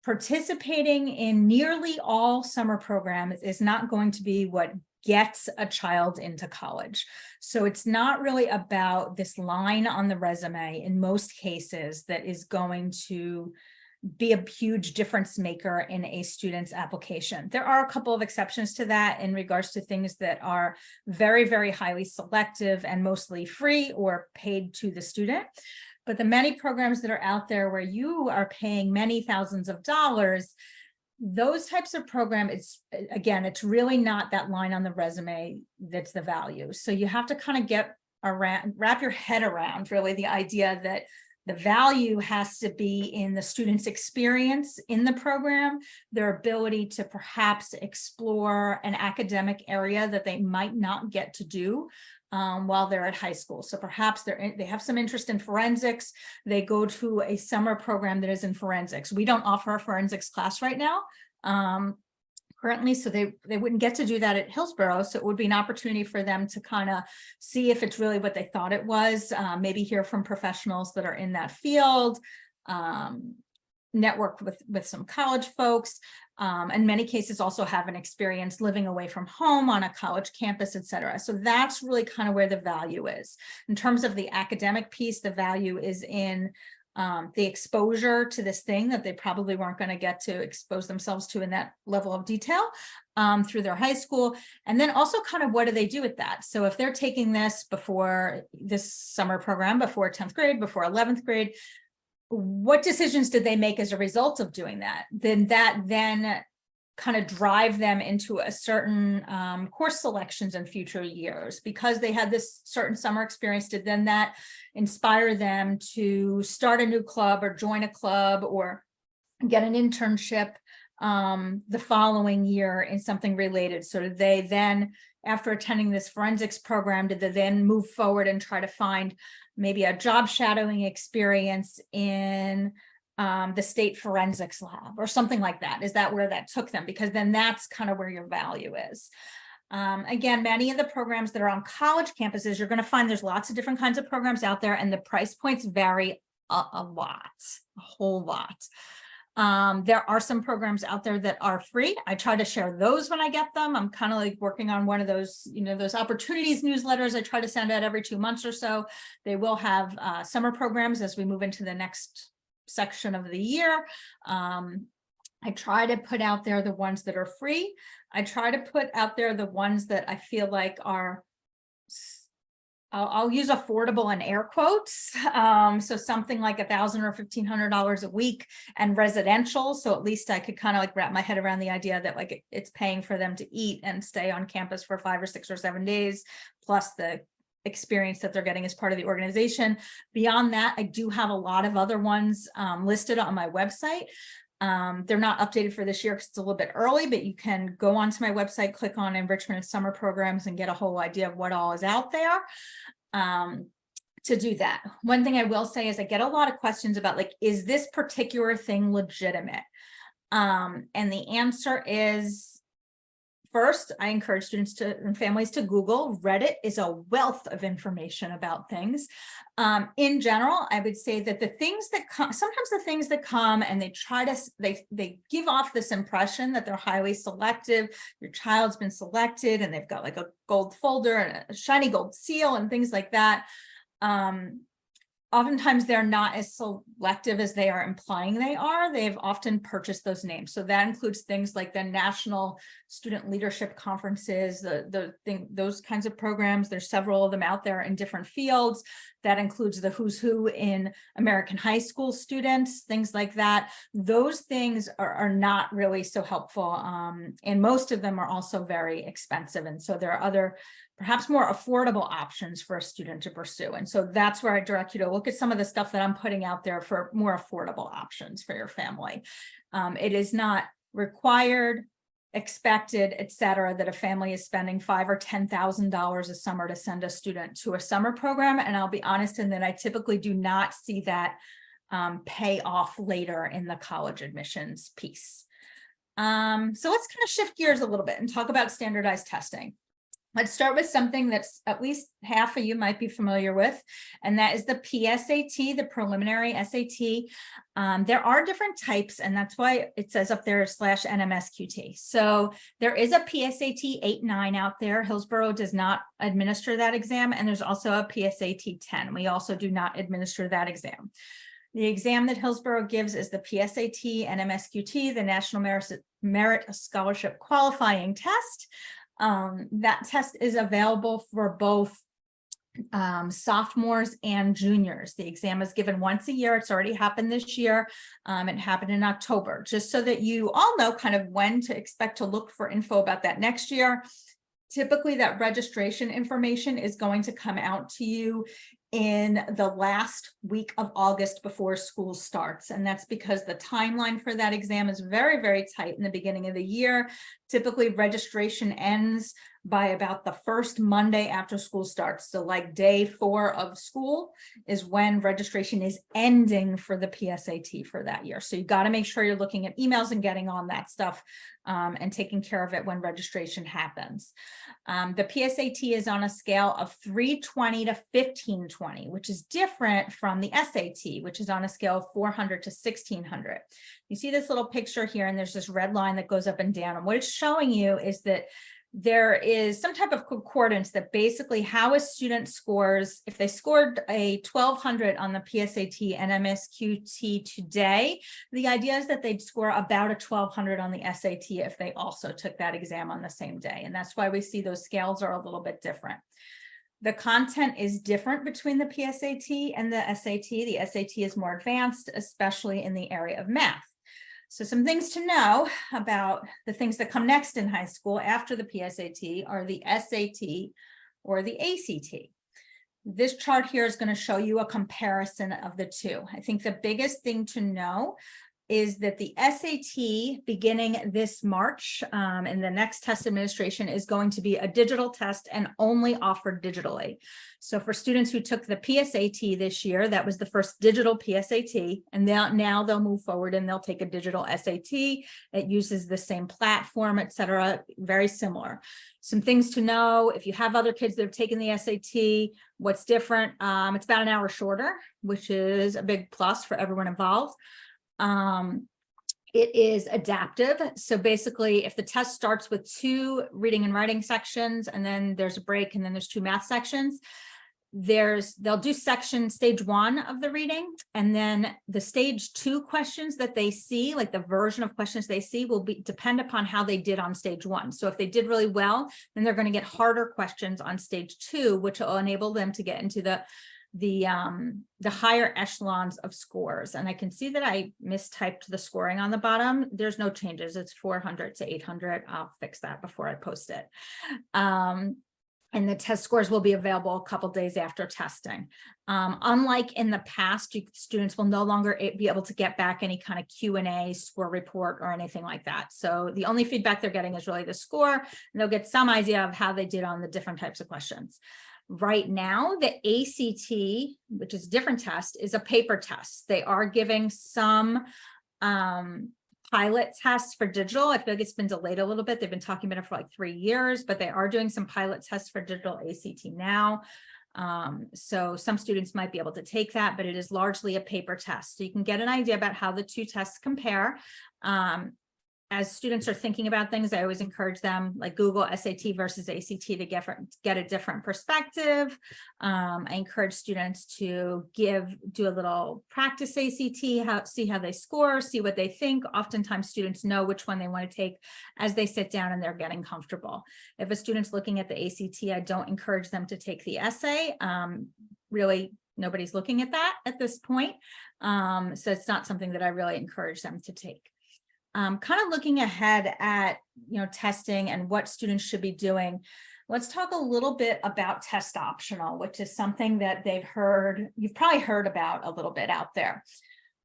participating in nearly all summer programs is not going to be what gets a child into college. So it's not really about this line on the resume in most cases that is going to be a huge difference maker in a student's application. There are a couple of exceptions to that in regards to things that are very, very highly selective and mostly free or paid to the student. But the many programs that are out there where you are paying many thousands of dollars, those types of program, it's really not that line on the resume that's the value. So you have to kind of wrap your head around really the idea that the value has to be in the student's experience in the program, their ability to perhaps explore an academic area that they might not get to do while they're at high school. So perhaps they have some interest in forensics. They go to a summer program that is in forensics. We don't offer a forensics class right now currently, so they wouldn't get to do that at Hillsborough. So it would be an opportunity for them to kind of see if it's really what they thought it was, maybe hear from professionals that are in that field, network with some college folks, in many cases also have an experience living away from home on a college campus, et cetera. So that's really kind of where the value is. In terms of the academic piece, the value is in the exposure to this thing that they probably weren't going to get to expose themselves to in that level of detail through their high school. And then also kind of what do they do with that? So if they're taking this before this summer program, before 10th grade, before 11th grade, what decisions did they make as a result of doing that? Then kind of drive them into a certain course selections in future years because they had this certain summer experience. Did then that inspire them to start a new club or join a club or get an internship the following year in something related? So did they then, after attending this forensics program, did they then move forward and try to find maybe a job shadowing experience in the state forensics lab or something like that? Is that where that took them? Because then that's kind of where your value is. Again, many of the programs that are on college campuses, you're going to find there's lots of different kinds of programs out there, and the price points vary a whole lot. There are some programs out there that are free. I try to share those when I get them. I'm kind of like working on one of those, those opportunities newsletters I try to send out every 2 months or so. They will have summer programs as we move into the next section of the year. I try to put out there the ones that are free. I try to put out there the ones that I feel like are, I'll use affordable in air quotes. So something like $1,000 or $1,500 a week and residential. So at least I could kind of like wrap my head around the idea that like it's paying for them to eat and stay on campus for 5 or 6 or 7 days, plus the experience that they're getting as part of the organization. Beyond that, I do have a lot of other ones listed on my website. They're not updated for this year because it's a little bit early, but you can go onto my website, click on enrichment and summer programs, and get a whole idea of what all is out there to do that. One thing I will say is I get a lot of questions about like, is this particular thing legitimate? And the answer is, first, I encourage students and families to Google. Reddit is a wealth of information about things. In general, I would say that the things that come, sometimes the things that come and they try to, they give off this impression that they're highly selective. Your child's been selected and they've got like a gold folder and a shiny gold seal and things like that. oftentimes they're not as selective as they are implying they are. They've often purchased those names. So that includes things like the National Student Leadership Conferences, those kinds of programs. There's several of them out there in different fields. That includes the who's who in American high school students, things like that. Those things are not really so helpful. And most of them are also very expensive. And so there are other, perhaps more affordable options for a student to pursue. And so that's where I direct you to look at some of the stuff that I'm putting out there for more affordable options for your family. It is not required, expected, et cetera, that a family is spending $5,000 or $10,000 a summer to send a student to a summer program. And I'll be honest in that I typically do not see that pay off later in the college admissions piece. So let's kind of shift gears a little bit and talk about standardized testing. Let's start with something that's at least half of you might be familiar with, and that is the PSAT, the preliminary SAT. There are different types, and that's why it says up there /NMSQT. So there is a PSAT 8-9 out there. Hillsborough does not administer that exam, and there's also a PSAT 10. We also do not administer that exam. The exam that Hillsborough gives is the PSAT NMSQT, the National Merit Scholarship Qualifying Test. That test is available for both sophomores and juniors. The exam is given once a year. It's already happened this year. It happened in October, just so that you all know kind of when to expect to look for info about that next year. Typically, that registration information is going to come out to you in the last week of August before school starts. And that's because the timeline for that exam is very, very tight in the beginning of the year. Typically, registration ends by about the first Monday after school starts. So like day 4 of school is when registration is ending for the PSAT for that year. So you got to make sure you're looking at emails and getting on that stuff and taking care of it when registration happens. The PSAT is on a scale of 320 to 1520, which is different from the SAT, which is on a scale of 400 to 1600. You see this little picture here, and there's this red line that goes up and down. And what it's showing you is that there is some type of concordance that basically how a student scores, if they scored a 1200 on the PSAT and NMSQT today, the idea is that they'd score about a 1200 on the SAT if they also took that exam on the same day. And that's why we see those scales are a little bit different. The content is different between the PSAT and the SAT. The SAT is more advanced, especially in the area of math. So some things to know about the things that come next in high school after the PSAT are the SAT or the ACT. This chart here is going to show you a comparison of the two. I think the biggest thing to know is that the SAT beginning this March and the next test administration is going to be a digital test and only offered digitally. So for students who took the PSAT this year, that was the first digital PSAT, and now they'll move forward and they'll take a digital SAT. It uses the same platform, et cetera, very similar. Some things to know: if you have other kids that have taken the SAT, what's different? It's about an hour shorter, which is a big plus for everyone involved. It is adaptive. So basically, if the test starts with 2 reading and writing sections, and then there's a break, and then there's 2 math sections, they'll do stage 1 of the reading, and then the stage 2 questions that they see, like the version of questions they see, will depend upon how they did on stage 1. So if they did really well, then they're going to get harder questions on stage 2, which will enable them to get into the higher echelons of scores. And I can see that I mistyped the scoring on the bottom. There's no changes. It's 400 to 800. I'll fix that before I post it. And the test scores will be available a couple days after testing. Unlike in the past, students will no longer be able to get back any kind of Q&A, score report, or anything like that. So the only feedback they're getting is really the score, and they'll get some idea of how they did on the different types of questions. Right now, the ACT, which is a different test, is a paper test. They are giving some pilot tests for digital. I feel like it's been delayed a little bit. They've been talking about it for like 3 years, but they are doing some pilot tests for digital ACT now. So some students might be able to take that, but it is largely a paper test. So you can get an idea about how the 2 tests compare. as students are thinking about things, I always encourage them, like Google SAT versus ACT to get a different perspective. I encourage students to do a little practice ACT, see how they score, see what they think. Oftentimes students know which one they want to take as they sit down and they're getting comfortable. If a student's looking at the ACT, I don't encourage them to take the essay. Really, nobody's looking at that at this point. So it's not something that I really encourage them to take. Kind of looking ahead at, testing and what students should be doing. Let's talk a little bit about test optional, which is something that you've probably heard about a little bit out there.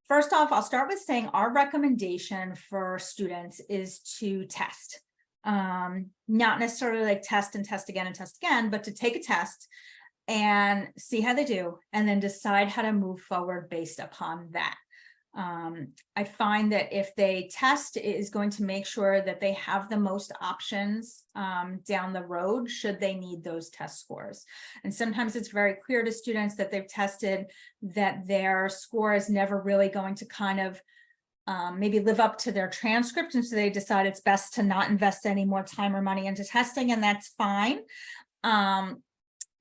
First off, I'll start with saying our recommendation for students is to test. Not necessarily like test and test again, but to take a test and see how they do, and then decide how to move forward based upon that. I find that if they test, it is going to make sure that they have the most options down the road should they need those test scores. And sometimes it's very clear to students that they've tested that their score is never really going to kind of maybe live up to their transcript, and so they decide it's best to not invest any more time or money into testing, and that's fine.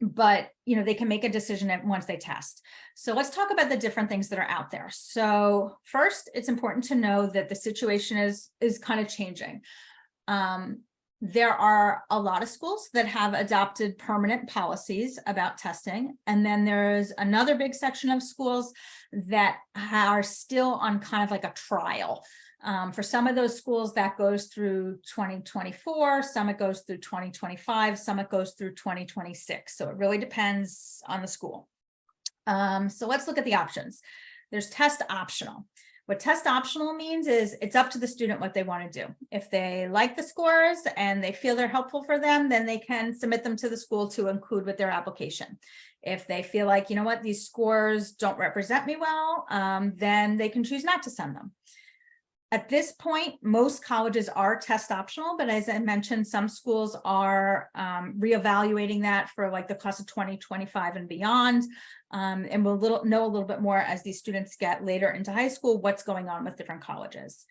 But they can make a decision once they test. So let's talk about the different things that are out there. So first, it's important to know that the situation is kind of changing. There are a lot of schools that have adopted permanent policies about testing. And then there's another big section of schools that are still on kind of like a trial. For some of those schools that goes through 2024, some it goes through 2025, some it goes through 2026. So it really depends on the school. So let's look at the options. There's test optional. What test optional means is it's up to the student what they want to do. If they like the scores and they feel they're helpful for them, then they can submit them to the school to include with their application. If they feel like, these scores don't represent me well, then they can choose not to send them. At this point, most colleges are test optional, but as I mentioned, some schools are reevaluating that for like the class of 2025 and beyond. And we'll know a little bit more as these students get later into high school, what's going on with different colleges.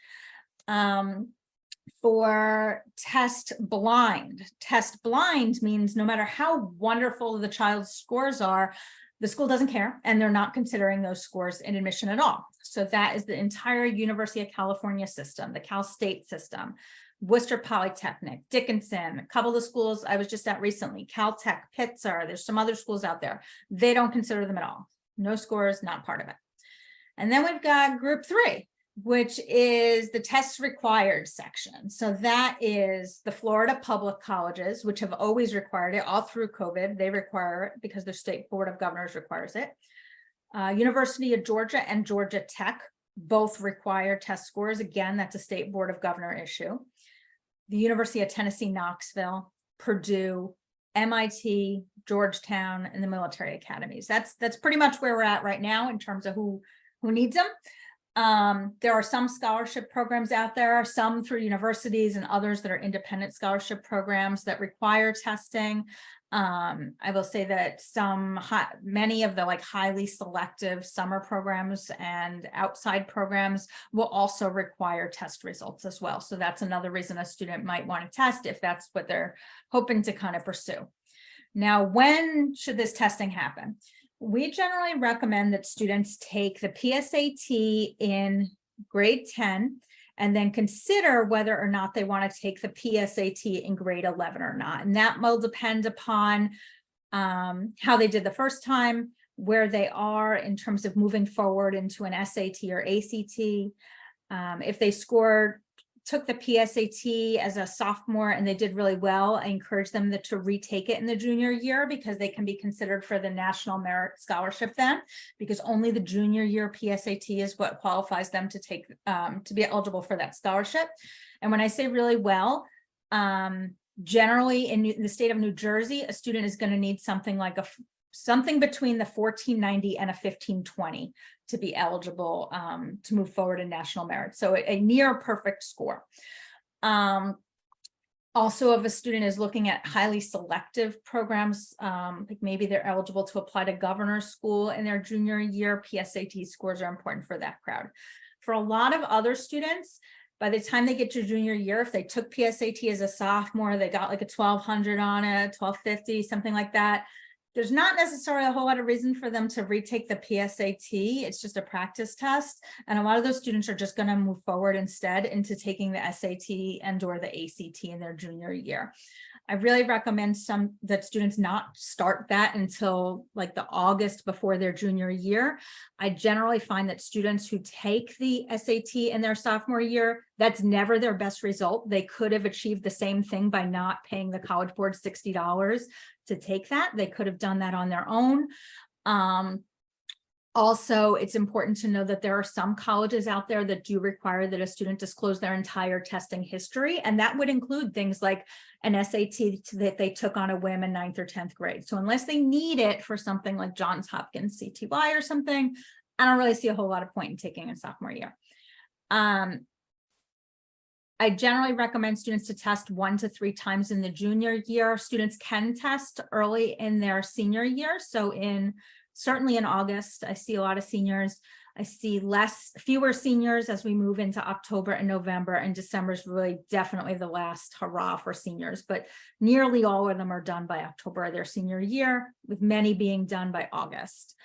For test blind means no matter how wonderful the child's scores are, the school doesn't care, and they're not considering those scores in admission at all. So that is the entire University of California system, the Cal State system, Worcester Polytechnic, Dickinson, a couple of the schools I was just at recently, Caltech, Pitzer, there's some other schools out there. They don't consider them at all. No scores, not part of it. And then we've got group 3, which is the tests required section. So that is the Florida public colleges, which have always required it all through COVID. They require it because their state board of governors requires it. University of Georgia and Georgia Tech both require test scores. Again, that's a state board of governor issue. The University of Tennessee, Knoxville, Purdue, MIT, Georgetown, and the military academies. That's pretty much where we're at right now in terms of who needs them. There are some scholarship programs out there, some through universities and others that are independent scholarship programs that require testing. I will say that many of the highly selective summer programs and outside programs will also require test results as well. So that's another reason a student might want to test if that's what they're hoping to kind of pursue. Now, when should this testing happen? We generally recommend that students take the PSAT in grade 10 and then consider whether or not they want to take the PSAT in grade 11 or not. And that will depend upon how they did the first time, where they are in terms of moving forward into an SAT or ACT. If they took the PSAT as a sophomore and they did really well, I encourage them to retake it in the junior year because they can be considered for the National Merit Scholarship then, because only the junior year PSAT is what qualifies them to take to be eligible for that scholarship. And when I say really well, generally in the state of New Jersey, a student is going to need something between the 1490 and a 1520 to be eligible to move forward in national merit. So a near perfect score. Also, if a student is looking at highly selective programs, like maybe they're eligible to apply to governor's school in their junior year, PSAT scores are important for that crowd. For a lot of other students, By the time they get to junior year, if they took PSAT as a sophomore, they got like a 1200 on it, 1250, something like that. There's not necessarily a whole lot of reason for them to retake the PSAT. It's just a practice test. And a lot of those students are just going to move forward instead into taking the SAT and or the ACT in their junior year. I really recommend that students not start that until like the August before their junior year. I generally find that students who take the SAT in their sophomore year, that's never their best result. They could have achieved the same thing by not paying the College Board $60 to take that. They could have done that on their own. Also, it's important to know that there are some colleges out there that do require that a student disclose their entire testing history. And that would include things like an SAT that they took on a whim in 9th or 10th grade. So unless they need it for something like Johns Hopkins CTY or something, I don't really see a whole lot of point in taking a sophomore year. I generally recommend students to test 1 to 3 times in the junior year. Students can test early in their senior year. So certainly in August, I see a lot of seniors. I see fewer seniors as we move into October and November, and December is really definitely the last hurrah for seniors, but nearly all of them are done by October of their senior year, with many being done by August.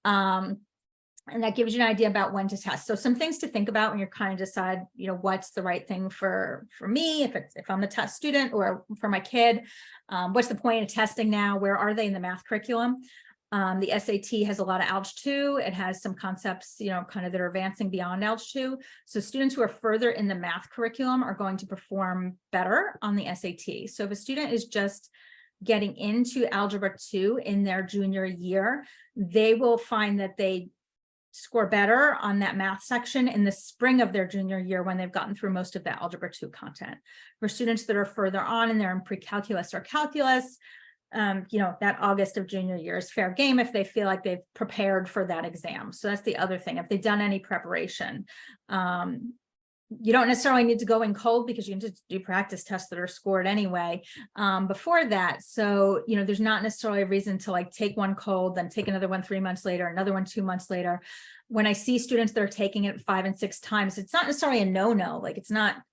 And that gives you an idea about when to test. So some things to think about when you're kind of decide, what's the right thing for me, if I'm a test student, or for my kid. What's the point of testing now? Where are they in the math curriculum? The SAT has a lot of Algebra 2. It has some concepts, kind of that are advancing beyond Algebra 2. So students who are further in the math curriculum are going to perform better on the SAT. So if a student is just getting into Algebra 2 in their junior year, they will find that they score better on that math section in the spring of their junior year when they've gotten through most of the Algebra 2 content. For students that are further on and they're in pre-calculus or calculus, that August of junior year is fair game if they feel like they've prepared for that exam. So that's the other thing. If they've done any preparation, you don't necessarily need to go in cold because you can just do practice tests that are scored anyway before that. So, there's not necessarily a reason to like take one cold, then take another one 3 months later, another one 2 months later. When I see students that are taking it 5 and 6 times, it's not necessarily a no-no. Like it's not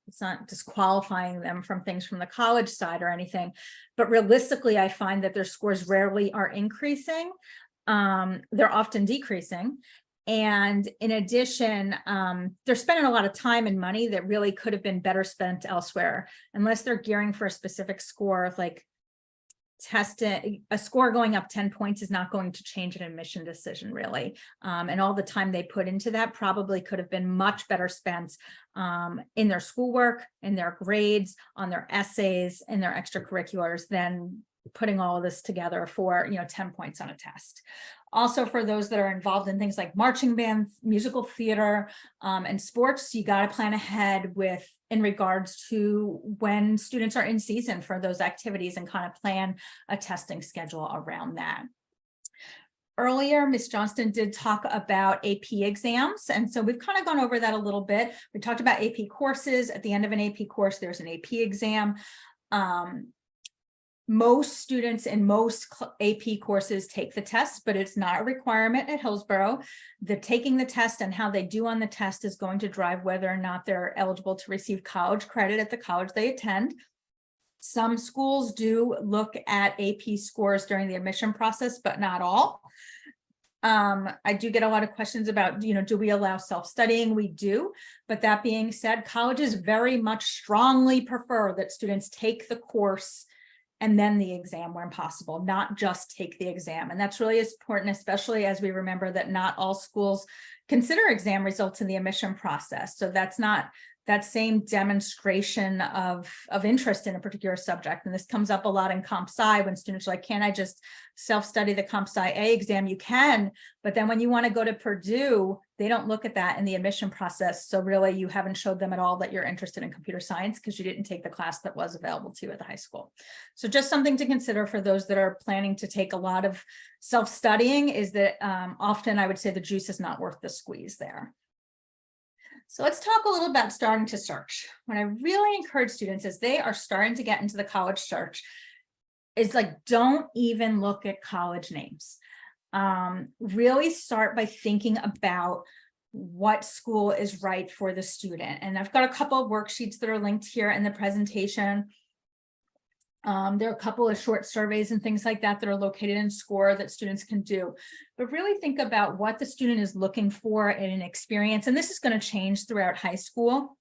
disqualifying them from things from the college side or anything. But realistically, I find that their scores rarely are increasing. They're often decreasing. And in addition, they're spending a lot of time and money that really could have been better spent elsewhere, unless they're gearing for a specific score. Like testing a score going up 10 points is not going to change an admission decision really. And all the time they put into that probably could have been much better spent in their schoolwork, in their grades, on their essays, in their extracurriculars than putting all of this together for 10 points on a test. Also, for those that are involved in things like marching band, musical theater, and sports, you got to plan ahead in regards to when students are in season for those activities and kind of plan a testing schedule around that. Earlier, Ms. Johnston did talk about AP exams, and so we've kind of gone over that a little bit. We talked about AP courses. At the end of an AP course, there's an AP exam. Most students in most AP courses take the test, but it's not a requirement at Hillsborough. Taking the test and how they do on the test is going to drive whether or not they're eligible to receive college credit at the college they attend. Some schools do look at AP scores during the admission process, but not all. I do get a lot of questions about, do we allow self-studying? We do. But that being said, colleges very much strongly prefer that students take the course and then the exam when possible, not just take the exam. And that's really important, especially as we remember that not all schools consider exam results in the admission process. So that's not that same demonstration of interest in a particular subject. And this comes up a lot in Comp Sci when students are like, can't I just self-study the Comp Sci A exam? You can, but then when you want to go to Purdue, they don't look at that in the admission process. So really you haven't showed them at all that you're interested in computer science because you didn't take the class that was available to you at the high school. So just something to consider for those that are planning to take a lot of self-studying is that often I would say the juice is not worth the squeeze there. So let's talk a little about starting to search. What I really encourage students as they are starting to get into the college search is like, don't even look at college names. Really start by thinking about what school is right for the student. And I've got a couple of worksheets that are linked here in the presentation. There are a couple of short surveys and things like that that are located in SCORE that students can do, but really think about what the student is looking for in an experience. And this is going to change throughout high school.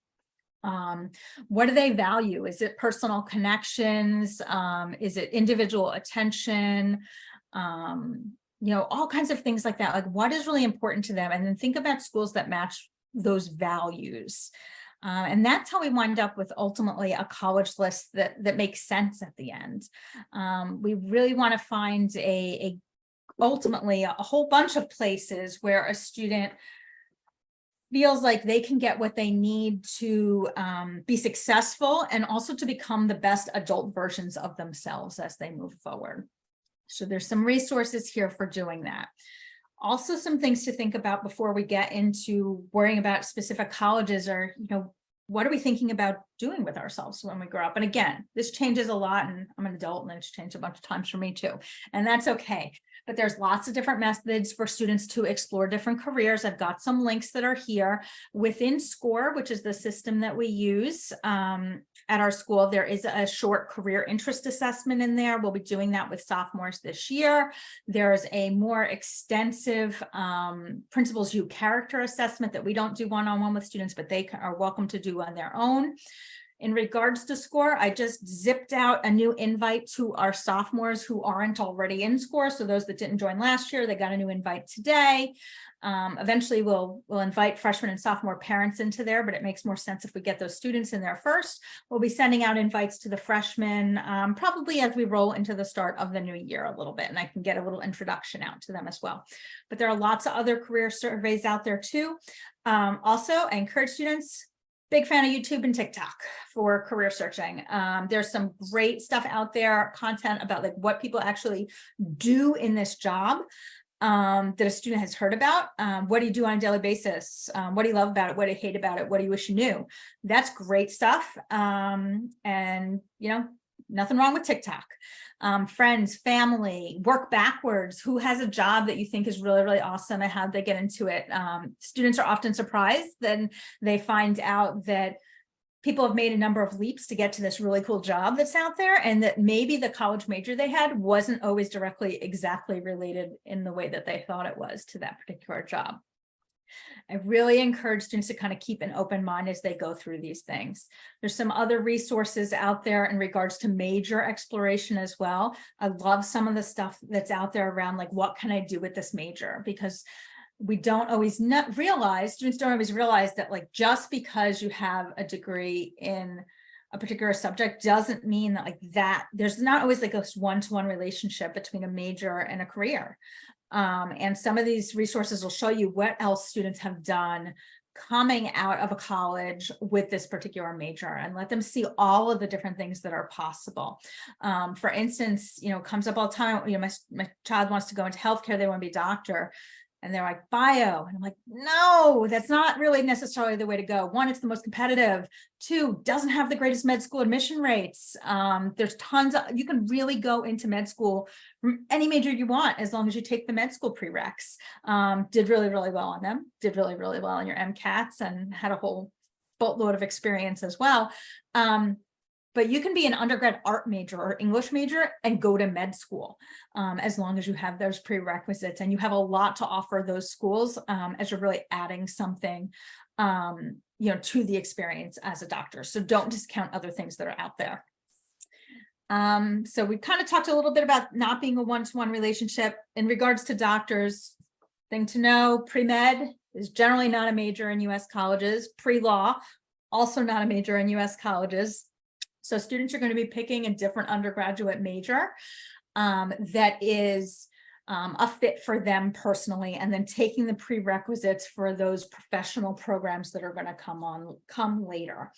What do they value? Is it personal connections? Is it individual attention? All kinds of things like that. Like, what is really important to them? And then think about schools that match those values. And that's how we wind up with ultimately a college list that makes sense at the end. We really want to find ultimately a whole bunch of places where a student feels like they can get what they need to be successful and also to become the best adult versions of themselves as they move forward. So there's some resources here for doing that. Also, some things to think about before we get into worrying about specific colleges are, what are we thinking about doing with ourselves when we grow up? And again, this changes a lot, and I'm an adult and it's changed a bunch of times for me too. And that's okay. But there's lots of different methods for students to explore different careers. I've got some links that are here within SCORE, which is the system that we use at our school. There is a short career interest assessment in there. We'll be doing that with sophomores this year. There's a more extensive Principals U character assessment that we don't do one-on-one with students, but they are welcome to do on their own. In regards to SCORE, I just zipped out a new invite to our sophomores who aren't already in SCORE. So those that didn't join last year, they got a new invite today. Eventually we'll invite freshmen and sophomore parents into there, but it makes more sense if we get those students in there first. We'll be sending out invites to the freshmen probably as we roll into the start of the new year a little bit, and I can get a little introduction out to them as well. But there are lots of other career surveys out there too. Also, I encourage students, big fan of YouTube and TikTok for career searching. There's some great stuff out there, content about like what people actually do in this job that a student has heard about. What do you do on a daily basis? What do you love about it? What do you hate about it? What do you wish you knew? That's great stuff. And nothing wrong with TikTok. Friends, family, work backwards. Who has a job that you think is really, really awesome and how'd they get into it? Students are often surprised then they find out that people have made a number of leaps to get to this really cool job that's out there, and that maybe the college major they had wasn't always directly exactly related in the way that they thought it was to that particular job. I really encourage students to kind of keep an open mind as they go through these things. There's some other resources out there in regards to major exploration as well. I love some of the stuff that's out there around like, what can I do with this major? Because we don't always realize, students don't always realize that like, just because you have a degree in a particular subject doesn't mean that there's not always like a one-to-one relationship between a major and a career. And some of these resources will show you what else students have done coming out of a college with this particular major, and let them see all of the different things that are possible. For instance, comes up all the time, my child wants to go into healthcare, they want to be a doctor. And they're like, bio. And I'm like, no, that's not really necessarily the way to go. One, it's the most competitive. Two, doesn't have the greatest med school admission rates. There's tons of, you can really go into med school from any major you want, as long as you take the med school prereqs. Did really, really well on them. Did really, really well on your MCATs and had a whole boatload of experience as well. But you can be an undergrad art major or English major and go to med school as long as you have those prerequisites, and you have a lot to offer those schools as you're really adding something, to the experience as a doctor. So don't discount other things that are out there. So we've kind of talked a little bit about not being a one-to-one relationship in regards to doctors. Thing to know, pre-med is generally not a major in US colleges. Pre-law, also not a major in US colleges. So students are going to be picking a different undergraduate major that is a fit for them personally, and then taking the prerequisites for those professional programs that are going to come later.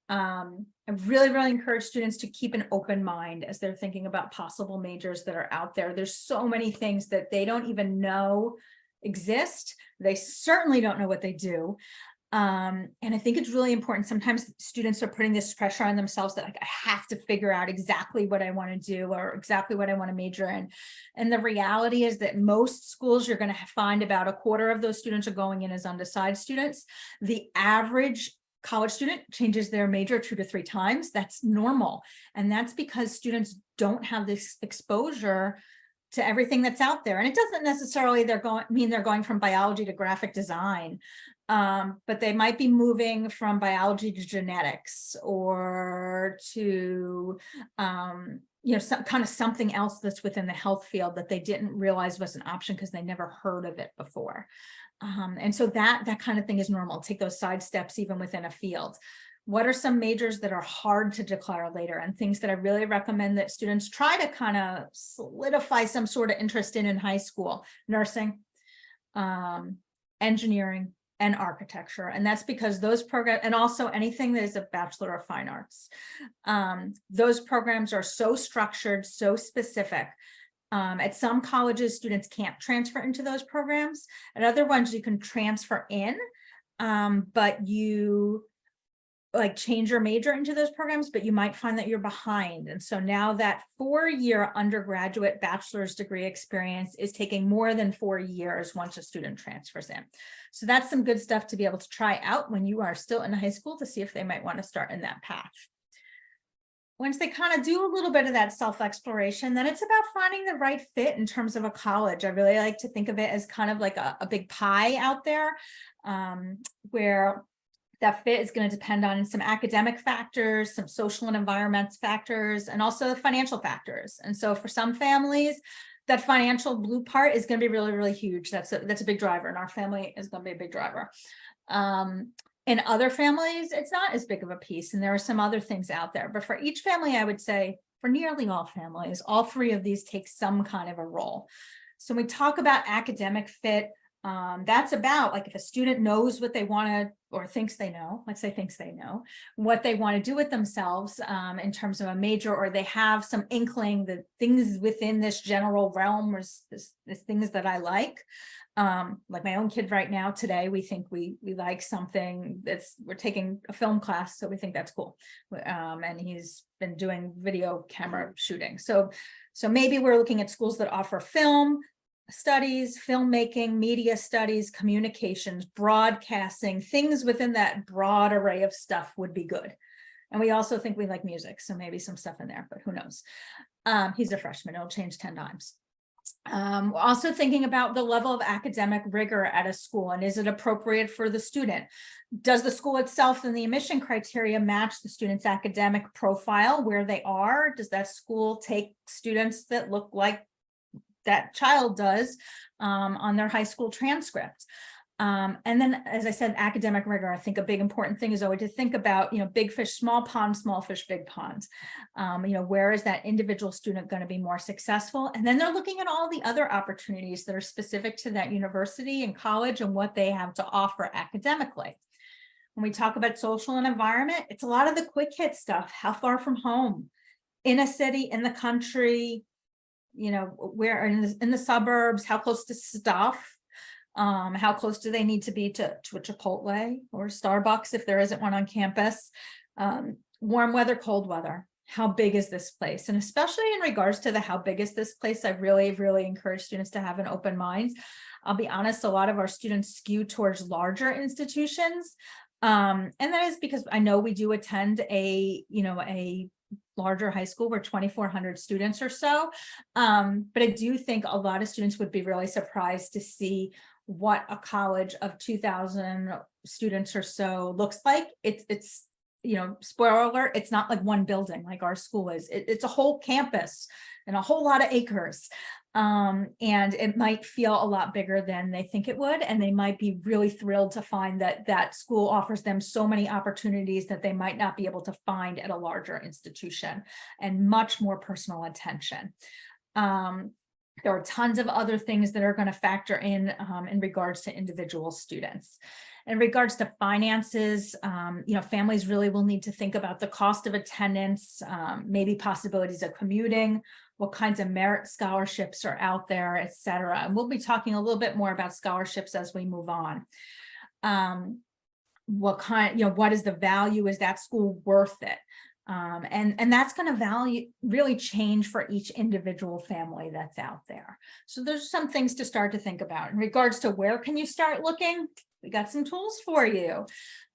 I really, really encourage students to keep an open mind as they're thinking about possible majors that are out there. There's so many things that they don't even know exist. They certainly don't know what they do. And I think it's really important. Sometimes students are putting this pressure on themselves that like, I have to figure out exactly what I want to do or exactly what I want to major in. And the reality is that most schools, you're going to find about a quarter of those students are going in as undecided students. The average college student changes their major 2 to 3 times. That's normal. And that's because students don't have this exposure to everything that's out there. And it doesn't necessarily mean they're going from biology to graphic design, but they might be moving from biology to genetics or to, some kind of something else that's within the health field that they didn't realize was an option because they never heard of it before. And so that kind of thing is normal. Take those side steps even within a field. What are some majors that are hard to declare later, and things that I really recommend that students try to kind of solidify some sort of interest in high school? Nursing, engineering, and architecture. And that's because those programs, and also anything that is a Bachelor of Fine Arts, those programs are so structured, so specific. At some colleges, students can't transfer into those programs. At other ones, you can transfer in, but you like change your major into those programs, but you might find that you're behind. And so now that 4-year undergraduate bachelor's degree experience is taking more than 4 years once a student transfers in. So that's some good stuff to be able to try out when you are still in high school to see if they might want to start in that path. Once they kind of do a little bit of that self-exploration, then it's about finding the right fit in terms of a college. I really like to think of it as kind of like a big pie out there, where that fit is going to depend on some academic factors, some social and environmental factors, and also the financial factors. And so for some families, that financial blue part is going to be really, really huge. That's a big driver, and our family is going to be a big driver. In other families, it's not as big of a piece, and there are some other things out there. But for each family, I would say for nearly all families, all 3 of these take some kind of a role. So when we talk about academic fit, that's about like if a student knows what they want to, or thinks they know, let's say thinks they know what they want to do with themselves in terms of a major, or they have some inkling that things within this general realm or this things that I like my own kid right now today, we think we like something we're taking a film class, so we think that's cool. And he's been doing video camera shooting. So maybe we're looking at schools that offer film studies, filmmaking, media studies, communications, broadcasting, things within that broad array of stuff would be good. And we also think we like music, so maybe some stuff in there, but who knows? He's a freshman, it'll change 10 times. Also thinking about the level of academic rigor at a school, and is it appropriate for the student? Does the school itself and the admission criteria match the student's academic profile where they are? Does that school take students that look like that child does on their high school transcript? And then, as I said, academic rigor. I think a big important thing is always to think about, big fish, small pond, small fish, big pond. Where is that individual student going to be more successful? And then they're looking at all the other opportunities that are specific to that university and college and what they have to offer academically. When we talk about social and environment, it's a lot of the quick hit stuff. How far from home? In a city, in the country, where in the suburbs, how close to stuff, how close do they need to be to a Chipotle or Starbucks if there isn't one on campus? Warm weather, cold weather, how big is this place? And especially in regards to the how big is this place, I really, really encourage students to have an open mind. I'll be honest, a lot of our students skew towards larger institutions. And that is because I know we do attend a larger high school. We're 2,400 students or so. But I do think a lot of students would be really surprised to see what a college of 2,000 students or so looks like. It's spoiler alert, it's not like one building like our school is. It's a whole campus and a whole lot of acres. And it might feel a lot bigger than they think it would. And they might be really thrilled to find that school offers them so many opportunities that they might not be able to find at a larger institution, and much more personal attention. There are tons of other things that are going to factor in regards to individual students. In regards to finances, families really will need to think about the cost of attendance, maybe possibilities of commuting, what kinds of merit scholarships are out there, et cetera. And we'll be talking a little bit more about scholarships as we move on. what kind, what is the value? Is that school worth it? And that's going to really change for each individual family that's out there. So there's some things to start to think about in regards to where can you start looking. We got some tools for you.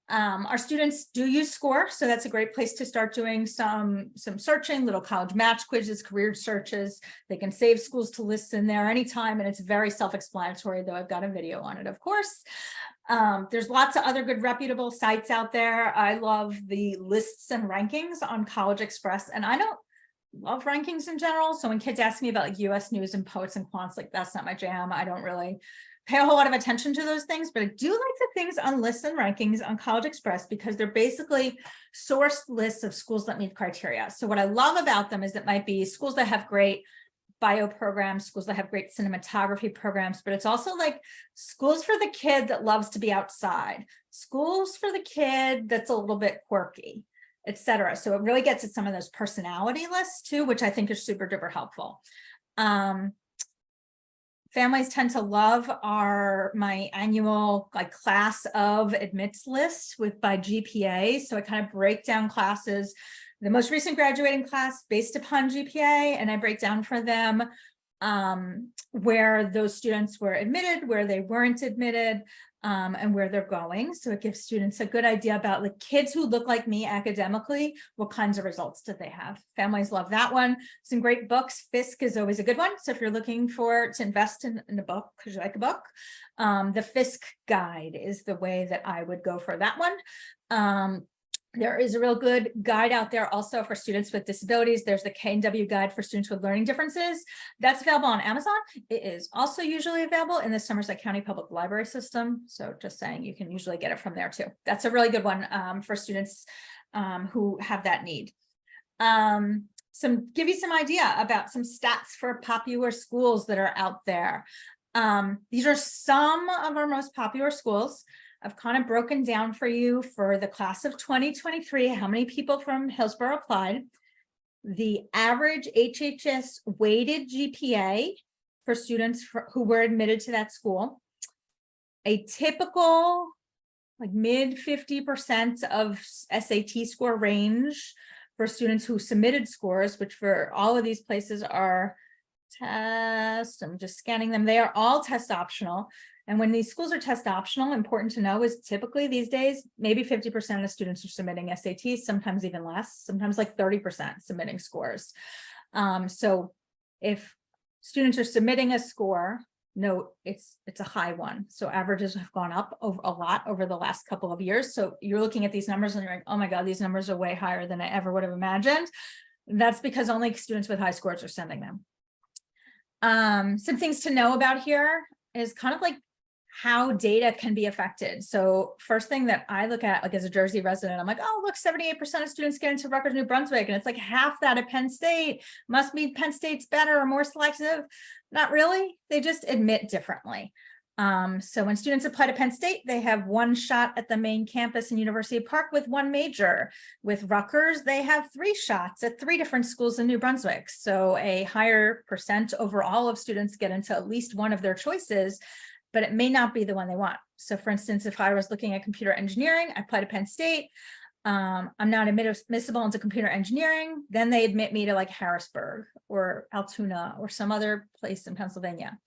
Our students do use SCORE, so that's a great place to start doing some searching, little college match quizzes, career searches. They can save schools to lists in there anytime, and it's very self-explanatory, though I've got a video on it, of course. There's lots of other good reputable sites out there. I love the lists and rankings on College Express, and I don't love rankings in general. So when kids ask me about like US News and Poets and Quants, like that's not my jam. I don't really pay a whole lot of attention to those things, but I do like the things on lists and rankings on College Express because they're basically sourced lists of schools that meet criteria. So what I love about them is it might be schools that have great bio programs, schools that have great cinematography programs, but it's also like schools for the kid that loves to be outside, schools for the kid that's a little bit quirky, etc. So it really gets at some of those personality lists too, which I think is super duper helpful. Families tend to love my annual like class of admits list by GPA. So I kind of break down classes, the most recent graduating class based upon GPA, and I break down for them where those students were admitted, where they weren't admitted, and where they're going. So it gives students a good idea about the kids who look like me academically, what kinds of results did they have? Families love that one. Some great books. Fisk is always a good one. So if you're looking to invest in a book, because you like a book, the Fisk guide is the way that I would go for that one. There is a real good guide out there also for students with disabilities. There's the K&W guide for students with learning differences. That's available on Amazon. It is also usually available in the Somerset County Public Library system. So just saying, you can usually get it from there too. That's a really good one for students who have that need. Give you some idea about some stats for popular schools that are out there. These are some of our most popular schools. I've kind of broken down for you for the class of 2023, how many people from Hillsborough applied, the average HHS weighted GPA for students who were admitted to that school, a typical like mid 50% of SAT score range for students who submitted scores, which for all of these places are I'm just scanning them. They are all test optional. And when these schools are test optional, important to know is typically these days, maybe 50% of students are submitting SATs, sometimes even less, sometimes like 30% submitting scores. So if students are submitting a score, note it's a high one. So averages have gone up a lot over the last couple of years. So you're looking at these numbers and you're like, oh my God, these numbers are way higher than I ever would have imagined. That's because only students with high scores are sending them. Some things to know about here is kind of like how data can be affected. So first thing that I look at, like as a Jersey resident, I'm like, oh, look, 78% of students get into Rutgers, New Brunswick. And it's like half that at Penn State. Must mean Penn State's better or more selective. Not really. They just admit differently. So when students apply to Penn State, they have one shot at the main campus in University Park with one major. With Rutgers, they have 3 shots at 3 different schools in New Brunswick. So a higher percent overall of students get into at least one of their choices, but it may not be the one they want. So for instance, if I was looking at computer engineering, I apply to Penn State, I'm not admissible into computer engineering, then they admit me to like Harrisburg or Altoona or some other place in Pennsylvania.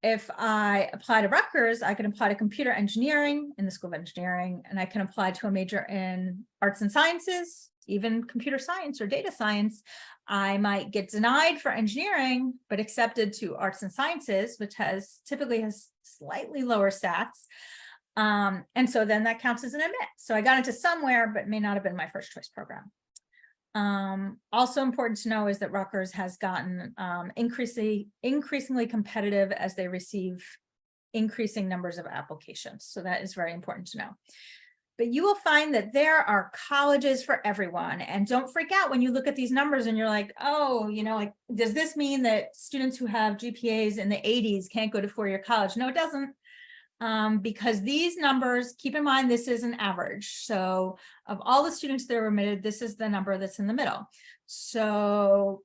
If I apply to Rutgers, I can apply to computer engineering in the School of Engineering, and I can apply to a major in arts and sciences, even computer science or data science. I might get denied for engineering, but accepted to arts and sciences, which typically has slightly lower stats. And so then that counts as an admit. So I got into somewhere, but may not have been my first choice program. Also important to know is that Rutgers has gotten increasingly competitive as they receive increasing numbers of applications. So that is very important to know. But you will find that there are colleges for everyone. And don't freak out when you look at these numbers and you're like, oh, like, does this mean that students who have GPAs in the 80s can't go to four-year college? No, it doesn't. Because these numbers, keep in mind, this is an average. So of all the students that are admitted, this is the number that's in the middle. So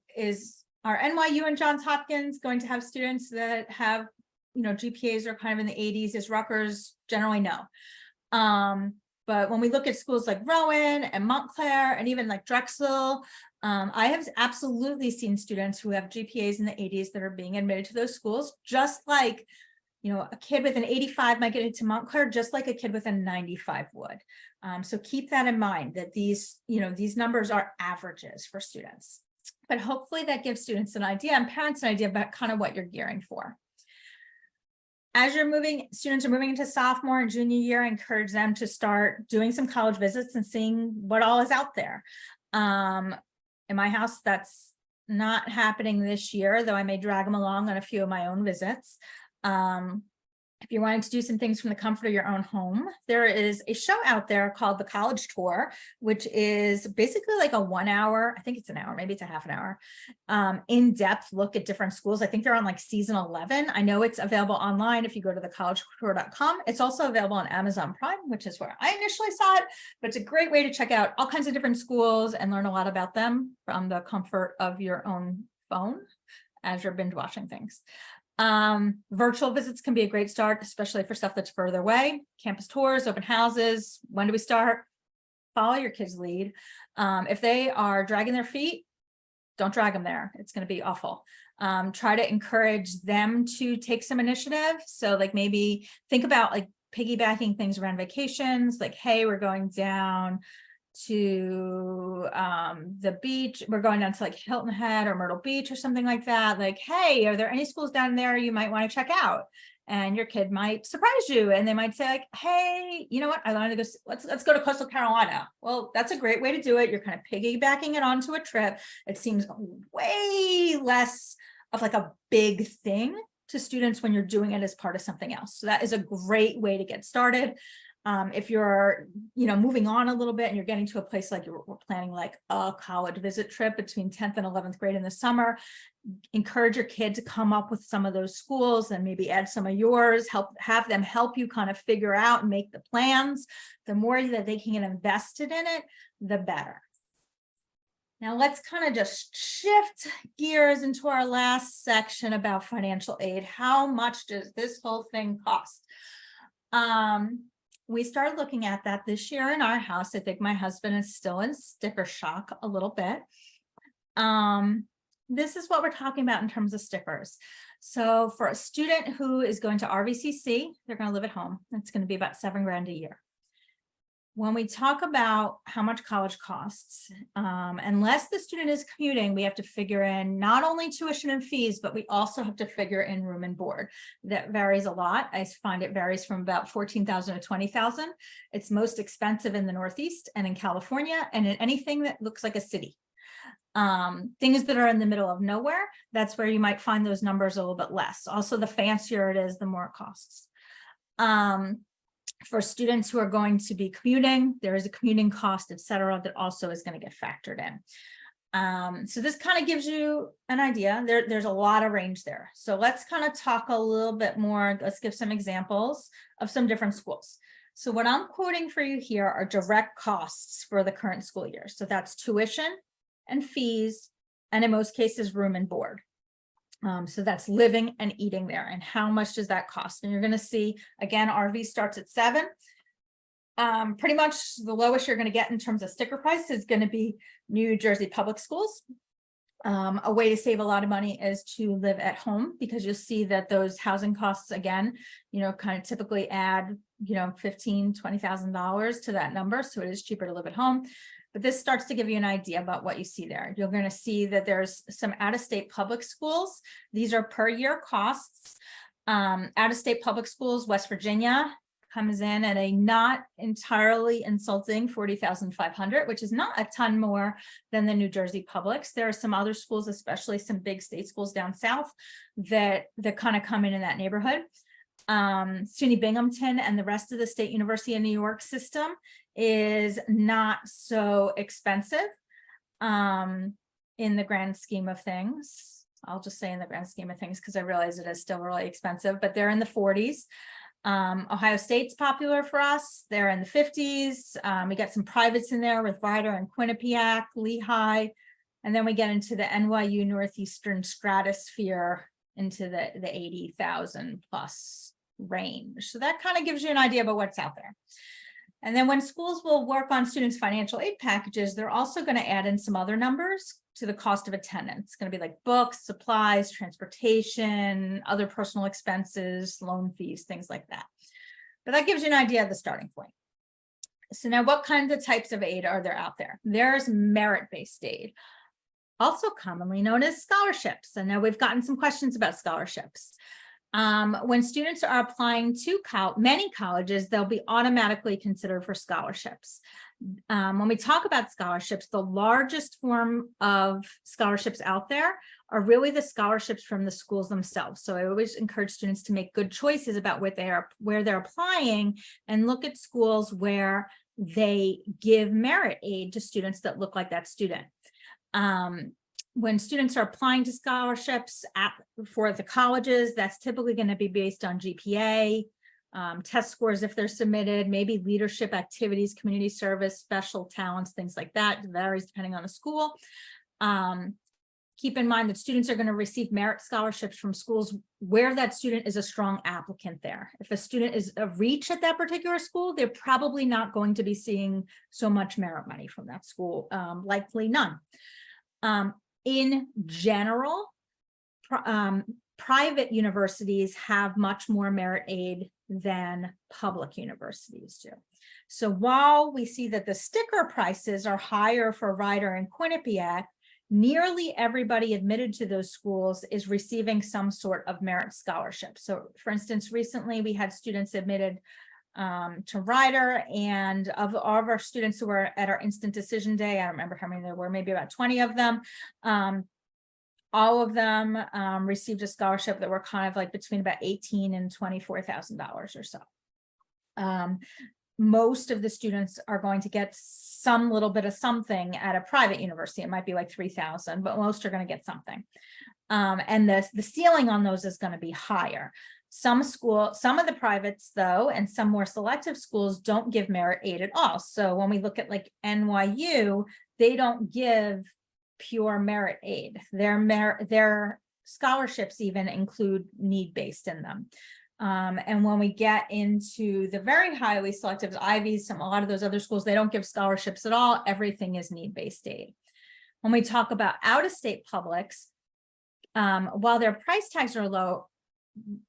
are NYU and Johns Hopkins going to have students that have, GPAs are kind of in the 80s? Is Rutgers? Generally, no. But when we look at schools like Rowan and Montclair and even like Drexel, I have absolutely seen students who have GPAs in the 80s that are being admitted to those schools, just like, you know, a kid with an 85 might get into Montclair, just like a kid with a 95 would. So keep that in mind, that these, you know, these numbers are averages for students. But hopefully that gives students an idea and parents an idea about kind of what you're gearing for. As students are moving into sophomore and junior year, I encourage them to start doing some college visits and seeing what all is out there. In my house, that's not happening this year, though I may drag them along on a few of my own visits. If you're wanting to do some things from the comfort of your own home, there is a show out there called The College Tour, which is basically like a 1 hour, I think it's an hour, maybe it's a half an hour, in-depth look at different schools. I think they're on like season 11. I know it's available online if you go to thecollegetour.com. It's also available on Amazon Prime, which is where I initially saw it, but it's a great way to check out all kinds of different schools and learn a lot about them from the comfort of your own phone as you're binge watching things. Virtual visits can be a great start, especially for stuff that's further away. Campus tours, open houses. When do we start? Follow your kids' lead. If they are dragging their feet, don't drag them there. It's going to be awful. Try to encourage them to take some initiative. So like maybe think about like piggybacking things around vacations, like, hey, we're going down to the beach, we're going down to like Hilton Head or Myrtle Beach or something like that. Like, hey, are there any schools down there you might want to check out? And your kid might surprise you and they might say like, hey, you know what, I wanted to go, let's go to Coastal Carolina. Well, that's a great way to do it. You're kind of piggybacking it onto a trip. It seems way less of like a big thing to students when you're doing it as part of something else. So that is a great way to get started. If you're, you know, moving on a little bit and you're getting to a place like we're planning like a college visit trip between 10th and 11th grade in the summer, encourage your kid to come up with some of those schools and maybe add some of yours, have them help you kind of figure out and make the plans. The more that they can get invested in it, the better. Now let's kind of just shift gears into our last section about financial aid. How much does this whole thing cost? We started looking at that this year in our house. I think my husband is still in sticker shock a little bit. This is what we're talking about in terms of stickers. So for a student who is going to RVCC, they're going to live at home. It's going to be about $7 grand a year. When we talk about how much college costs, unless the student is commuting, we have to figure in not only tuition and fees, but we also have to figure in room and board. That varies a lot. I find it varies from about $14,000 to $20,000. It's most expensive in the Northeast and in California and in anything that looks like a city. Things that are in the middle of nowhere, that's where you might find those numbers a little bit less. Also, the fancier it is, the more it costs. For students who are going to be commuting, there is a commuting cost, et cetera, that also is going to get factored in. So this kind of gives you an idea. There's a lot of range there. So let's kind of talk a little bit more. Let's give some examples of some different schools. So what I'm quoting for you here are direct costs for the current school year. So that's tuition and fees, and in most cases, room and board. So that's living and eating there. And how much does that cost? And you're going to see, again, RV starts at $7. Pretty much the lowest you're going to get in terms of sticker price is going to be New Jersey public schools. A way to save a lot of money is to live at home, because you'll see that those housing costs, again, you know, kind of typically add, you know, $15,000, $20,000 to that number. So it is cheaper to live at home. But this starts to give you an idea about what you see there. You're going to see that there's some out-of-state public schools. These are per year costs. Out-of-state public schools, West Virginia comes in at a not entirely insulting $40,500, which is not a ton more than the New Jersey publics. There are some other schools, especially some big state schools down south, that kind of come in that neighborhood. SUNY Binghamton and the rest of the State University of New York system is not so expensive in the grand scheme of things. I'll just say in the grand scheme of things, because I realize it is still really expensive, but they're in the 40s. Ohio State's popular for us. They're in the 50s. We got some privates in there with Rider and Quinnipiac, Lehigh, and then we get into the NYU Northeastern stratosphere into the 80,000 plus range. So that kind of gives you an idea about what's out there. And then when schools will work on students' financial aid packages, they're also going to add in some other numbers to the cost of attendance. It's going to be like books, supplies, transportation, other personal expenses, loan fees, things like that. But that gives you an idea of the starting point. So now what kinds of types of aid are there out there? There's merit-based aid, also commonly known as scholarships. And now we've gotten some questions about scholarships. When students are applying to many colleges, they'll be automatically considered for scholarships. When we talk about scholarships, the largest form of scholarships out there are really the scholarships from the schools themselves. So I always encourage students to make good choices about where they're applying and look at schools where they give merit aid to students that look like that student. When students are applying to scholarships for the colleges, that's typically going to be based on GPA, test scores if they're submitted, maybe leadership activities, community service, special talents, things like that. It varies depending on the school. Keep in mind that students are going to receive merit scholarships from schools where that student is a strong applicant there. If a student is a reach at that particular school, they're probably not going to be seeing so much merit money from that school, likely none. In general, private universities have much more merit aid than public universities do. So while we see that the sticker prices are higher for Rider and Quinnipiac, nearly everybody admitted to those schools is receiving some sort of merit scholarship. So for instance, recently we had students admitted to Rider, and of all of our students who were at our instant decision day, I don't remember how many there were, maybe about 20 of them, all of them received a scholarship that were kind of like between about $18,000 and $24,000 or so. Most of the students are going to get some little bit of something at a private university. It might be like $3,000, but most are going to get something. And the ceiling on those is going to be higher. Some of the privates though, and some more selective schools don't give merit aid at all. So when we look at like NYU, they don't give pure merit aid. Their scholarships even include need-based in them. And when we get into the very highly selective Ivies, a lot of those other schools, they don't give scholarships at all. Everything is need-based aid. When we talk about out-of-state publics, while their price tags are low,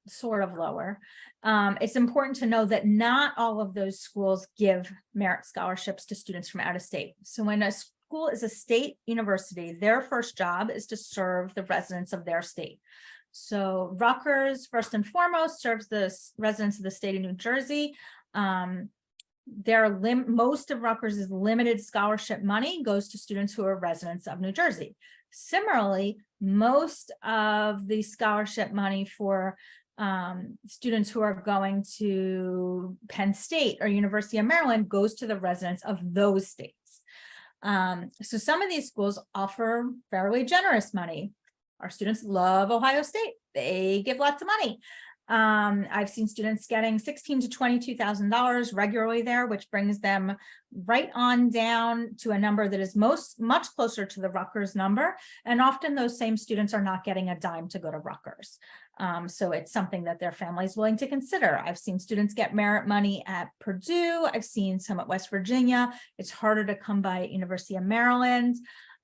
sort of lower, it's important to know that not all of those schools give merit scholarships to students from out of state. So when a school is a state university, their first job is to serve the residents of their state. So Rutgers, first and foremost, serves the residents of the state of New Jersey. Most of Rutgers' limited scholarship money goes to students who are residents of New Jersey. Similarly, most of the scholarship money for students who are going to Penn State or University of Maryland goes to the residents of those states. So some of these schools offer fairly generous money. Our students love Ohio State. They give lots of money. I've seen students getting $16,000 to $22,000 regularly there, which brings them right on down to a number that is much closer to the Rutgers number. And often those same students are not getting a dime to go to Rutgers. So it's something that their family is willing to consider. I've seen students get merit money at Purdue. I've seen some at West Virginia. It's harder to come by at University of Maryland.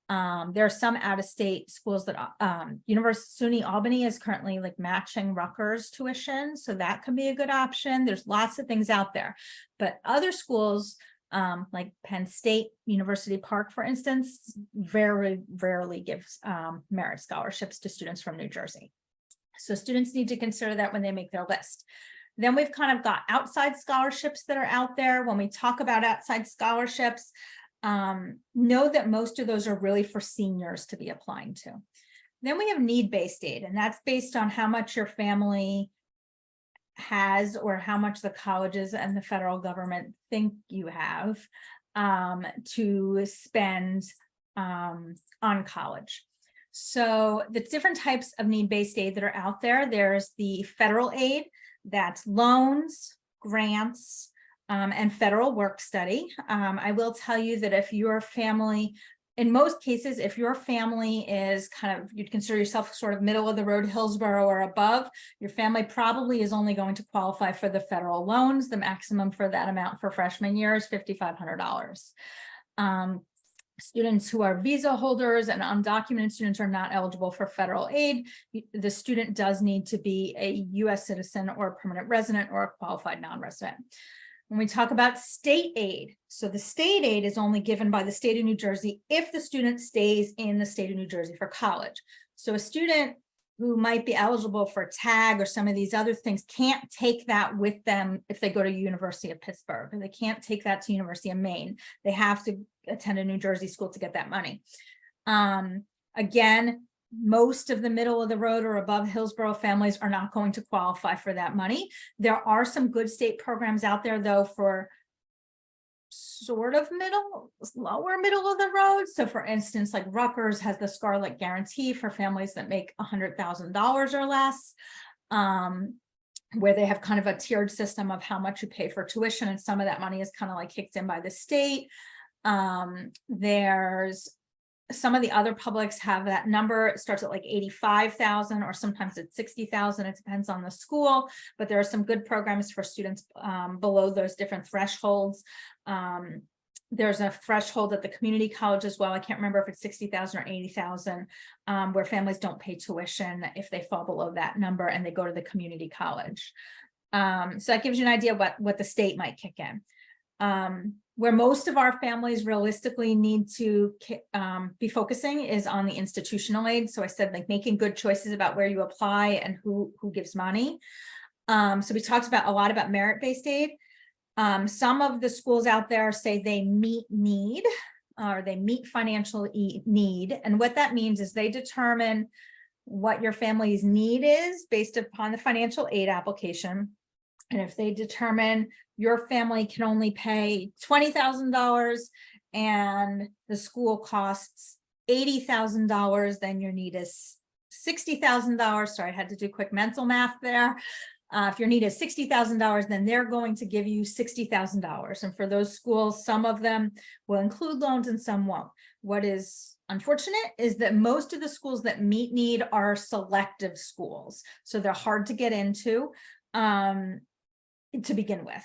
There are some out-of-state schools that SUNY Albany is currently like matching Rutgers tuition, so that could be a good option. There's lots of things out there, but other schools like Penn State, University Park, for instance, very rarely gives merit scholarships to students from New Jersey. So students need to consider that when they make their list. Then we've kind of got outside scholarships that are out there. When we talk about outside scholarships, know that most of those are really for seniors to be applying to. Then we have need-based aid, and that's based on how much your family has or how much the colleges and the federal government think you have to spend on college. So the different types of need-based aid that are out there, there's the federal aid, that's loans, grants, and federal work study. I will tell you that if your family in most cases, if your family is kind of, you'd consider yourself sort of middle of the road, Hillsborough or above, your family probably is only going to qualify for the federal loans. The maximum for that amount for freshman year is $5,500. Students who are visa holders and undocumented students are not eligible for federal aid. The student does need to be a US citizen or a permanent resident or a qualified non-resident. When we talk about state aid, so the state aid is only given by the state of New Jersey if the student stays in the state of New Jersey for college. So a student who might be eligible for TAG or some of these other things can't take that with them if they go to University of Pittsburgh, and they can't take that to University of Maine. They have to attend a New Jersey school to get that money. Again, most of the middle of the road or above Hillsborough families are not going to qualify for that money. There are some good state programs out there though for sort of lower middle of the road. So for instance, like Rutgers has the Scarlet Guarantee for families that make $100,000 or less, where they have kind of a tiered system of how much you pay for tuition, and some of that money is kind of like kicked in by the state. There's some of the other publics have that number. It starts at like 85,000 or sometimes it's 60,000. It depends on the school, but there are some good programs for students below those different thresholds. There's a threshold at the community college as well. I can't remember if it's 60,000 or 80,000, where families don't pay tuition if they fall below that number and they go to the community college. So that gives you an idea what the state might kick in. Where most of our families realistically need to be focusing is on the institutional aid. So I said, like, making good choices about where you apply and who gives money. So we talked about a lot about merit-based aid. Some of the schools out there say they meet need, or they meet financial need. And what that means is they determine what your family's need is based upon the financial aid application. And if they determine your family can only pay $20,000 and the school costs $80,000, then your need is $60,000. Sorry, I had to do quick mental math there. If your need is $60,000, then they're going to give you $60,000. And for those schools, some of them will include loans and some won't. What is unfortunate is that most of the schools that meet need are selective schools. So they're hard to get into to begin with.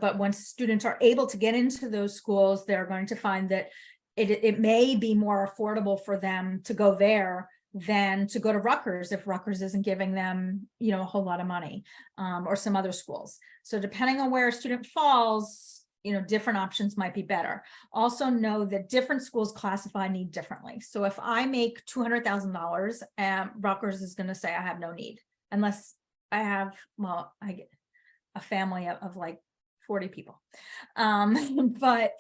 But once students are able to get into those schools, they're going to find that it may be more affordable for them to go there than to go to Rutgers if Rutgers isn't giving them, a whole lot of money, or some other schools. So depending on where a student falls, different options might be better. Also know that different schools classify need differently. So if I make $200,000, Rutgers is going to say I have no need, unless I have, I get a family of like 40 people. But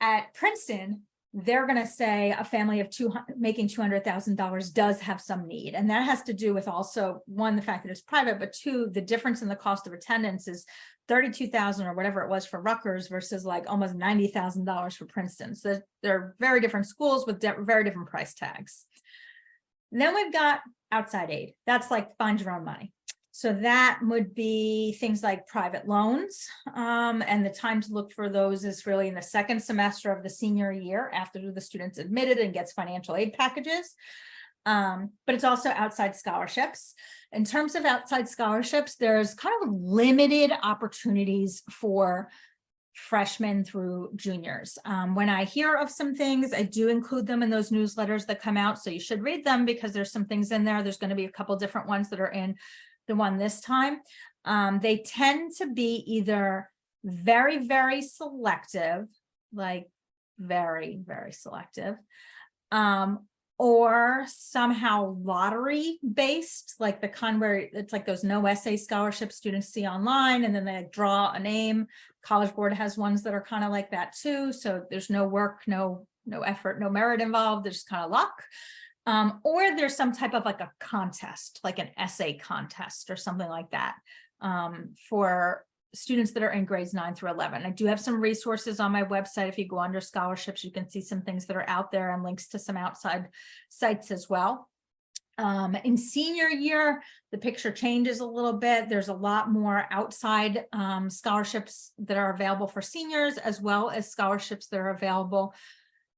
at Princeton, they're going to say a family of making $200,000 does have some need. And that has to do with also, one, the fact that it's private, but two, the difference in the cost of attendance is $32,000 or whatever it was for Rutgers versus like almost $90,000 for Princeton. So they're very different schools with very different price tags. And then we've got outside aid. That's like find your own money. So that would be things like private loans, and the time to look for those is really in the second semester of the senior year after the student's admitted and gets financial aid packages. But it's also outside scholarships. In terms of outside scholarships, there's kind of limited opportunities for freshmen through juniors. When I hear of some things, I do include them in those newsletters that come out. So you should read them because there's some things in there. There's going to be a couple different ones that are in the one this time. They tend to be either very, very selective, like very, very selective, or somehow lottery based, like the kind where it's like those no essay scholarships students see online, and then they draw a name. College Board has ones that are kind of like that too. So there's no work, no effort, no merit involved. There's kind of luck. Or there's some type of like a contest, like an essay contest or something like that, for students that are in grades 9 through 11. I do have some resources on my website. If you go under scholarships, you can see some things that are out there and links to some outside sites as well. In senior year, the picture changes a little bit. There's a lot more outside scholarships that are available for seniors, as well as scholarships that are available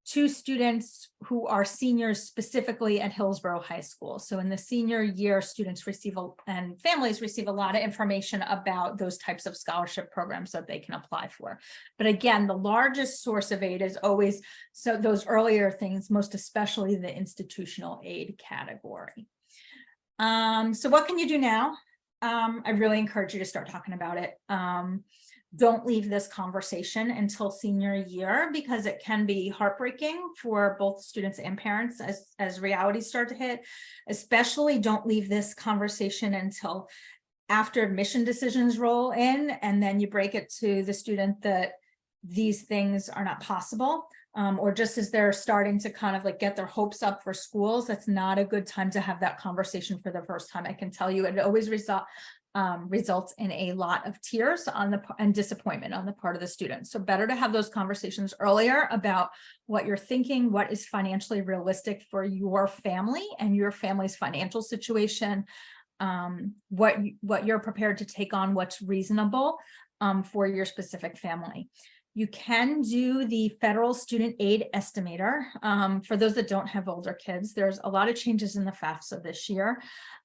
to students who are seniors specifically at Hillsborough High School. So in the senior year, students receive and families receive a lot of information about those types of scholarship programs that they can apply for. But again, the largest source of aid is always those earlier things, most especially the institutional aid category. So what can you do now? I really encourage you to start talking about it. Don't leave this conversation until senior year, because it can be heartbreaking for both students and parents as realities start to hit. Especially don't leave this conversation until after admission decisions roll in, and then you break it to the student that these things are not possible. Or just as they're starting to kind of like get their hopes up for schools, that's not a good time to have that conversation for the first time. I can tell you it always results in a lot of tears and disappointment on the part of the students. So better to have those conversations earlier about what you're thinking, what is financially realistic for your family and your family's financial situation, what you're prepared to take on, what's reasonable for your specific family. You can do the federal student aid estimator. For those that don't have older kids, there's a lot of changes in the FAFSA this year.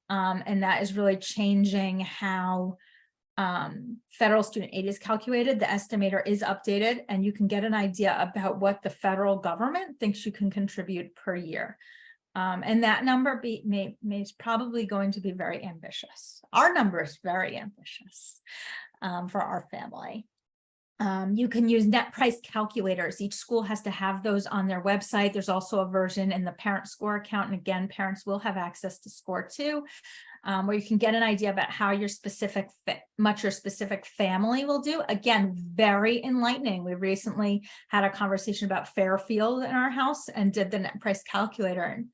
And that is really changing how federal student aid is calculated. The estimator is updated, and you can get an idea about what the federal government thinks you can contribute per year. And that number is probably going to be very ambitious. Our number is very ambitious for our family. You can use net price calculators. Each school has to have those on their website. There's also a version in the parent score account. And again, parents will have access to score too, where you can get an idea about how your specific family will do. Again, very enlightening. We recently had a conversation about Fairfield in our house and did the net price calculator. And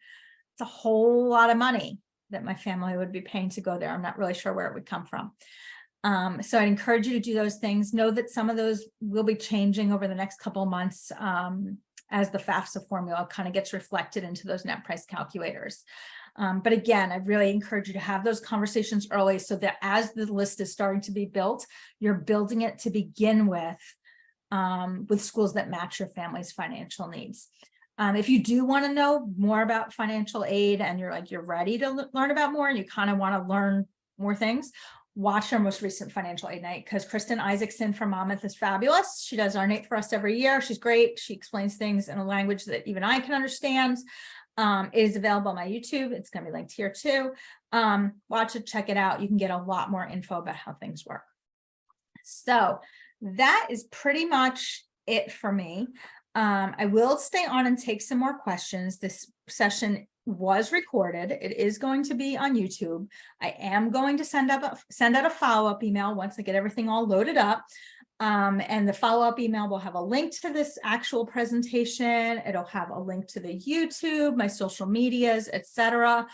it's a whole lot of money that my family would be paying to go there. I'm not really sure where it would come from. So I'd encourage you to do those things. Know that some of those will be changing over the next couple of months as the FAFSA formula kind of gets reflected into those net price calculators. But again, I really encourage you to have those conversations early so that as the list is starting to be built, you're building it to begin with schools that match your family's financial needs. If you do want to know more about financial aid and you're ready to learn about more and you kind of want to learn more things, watch our most recent financial aid night, because Kristen Isaacson from Monmouth is fabulous. She does our night for us every year. She's great. She explains things in a language that even I can understand. It is available on my YouTube. It's going to be linked here too. Watch it, check it out. You can get a lot more info about how things work. So that is pretty much it for me. I will stay on and take some more questions. This session was recorded. It is going to be on YouTube. I am going to send out a follow-up email once I get everything all loaded up. And the follow-up email will have a link to this actual presentation. It'll have a link to the YouTube, my social medias, etc.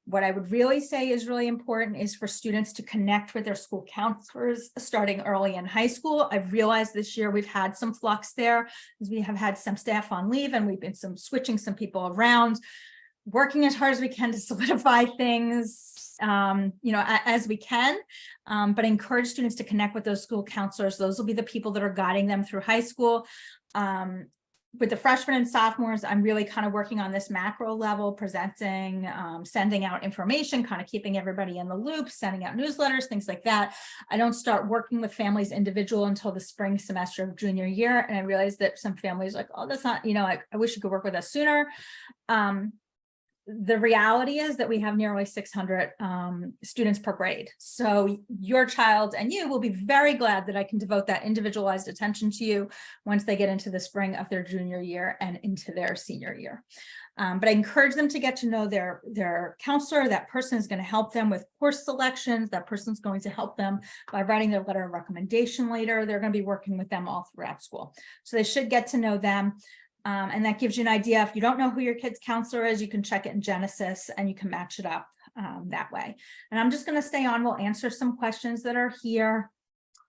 What I would really say is really important is for students to connect with their school counselors starting early in high school. I've realized this year we've had some flux there, as we have had some staff on leave and we've been switching some people around, working as hard as we can to solidify things, as we can, but encourage students to connect with those school counselors. Those will be the people that are guiding them through high school. With the freshmen and sophomores, I'm really kind of working on this macro level, presenting, sending out information, kind of keeping everybody in the loop, sending out newsletters, things like that. I don't start working with families individual until the spring semester of junior year. And I realized that some families are like, oh, that's not, I wish you could work with us sooner. The reality is that we have nearly 600 students per grade. So your child and you will be very glad that I can devote that individualized attention to you once they get into the spring of their junior year and into their senior year. But I encourage them to get to know their counselor. That person is going to help them with course selections. That person's going to help them by writing their letter of recommendation later. They're going to be working with them all throughout school. So they should get to know them. And that gives you an idea. If you don't know who your kid's counselor is, you can check it in Genesis and you can match it up that way. And I'm just going to stay on. We'll answer some questions that are here.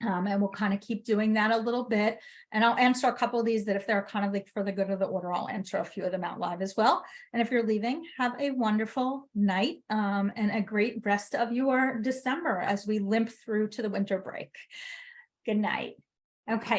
And we'll kind of keep doing that a little bit. And I'll answer a couple of these that if they're kind of like for the good of the order, I'll answer a few of them out live as well. And if you're leaving, have a wonderful night and a great rest of your December as we limp through to the winter break. Good night. Okay.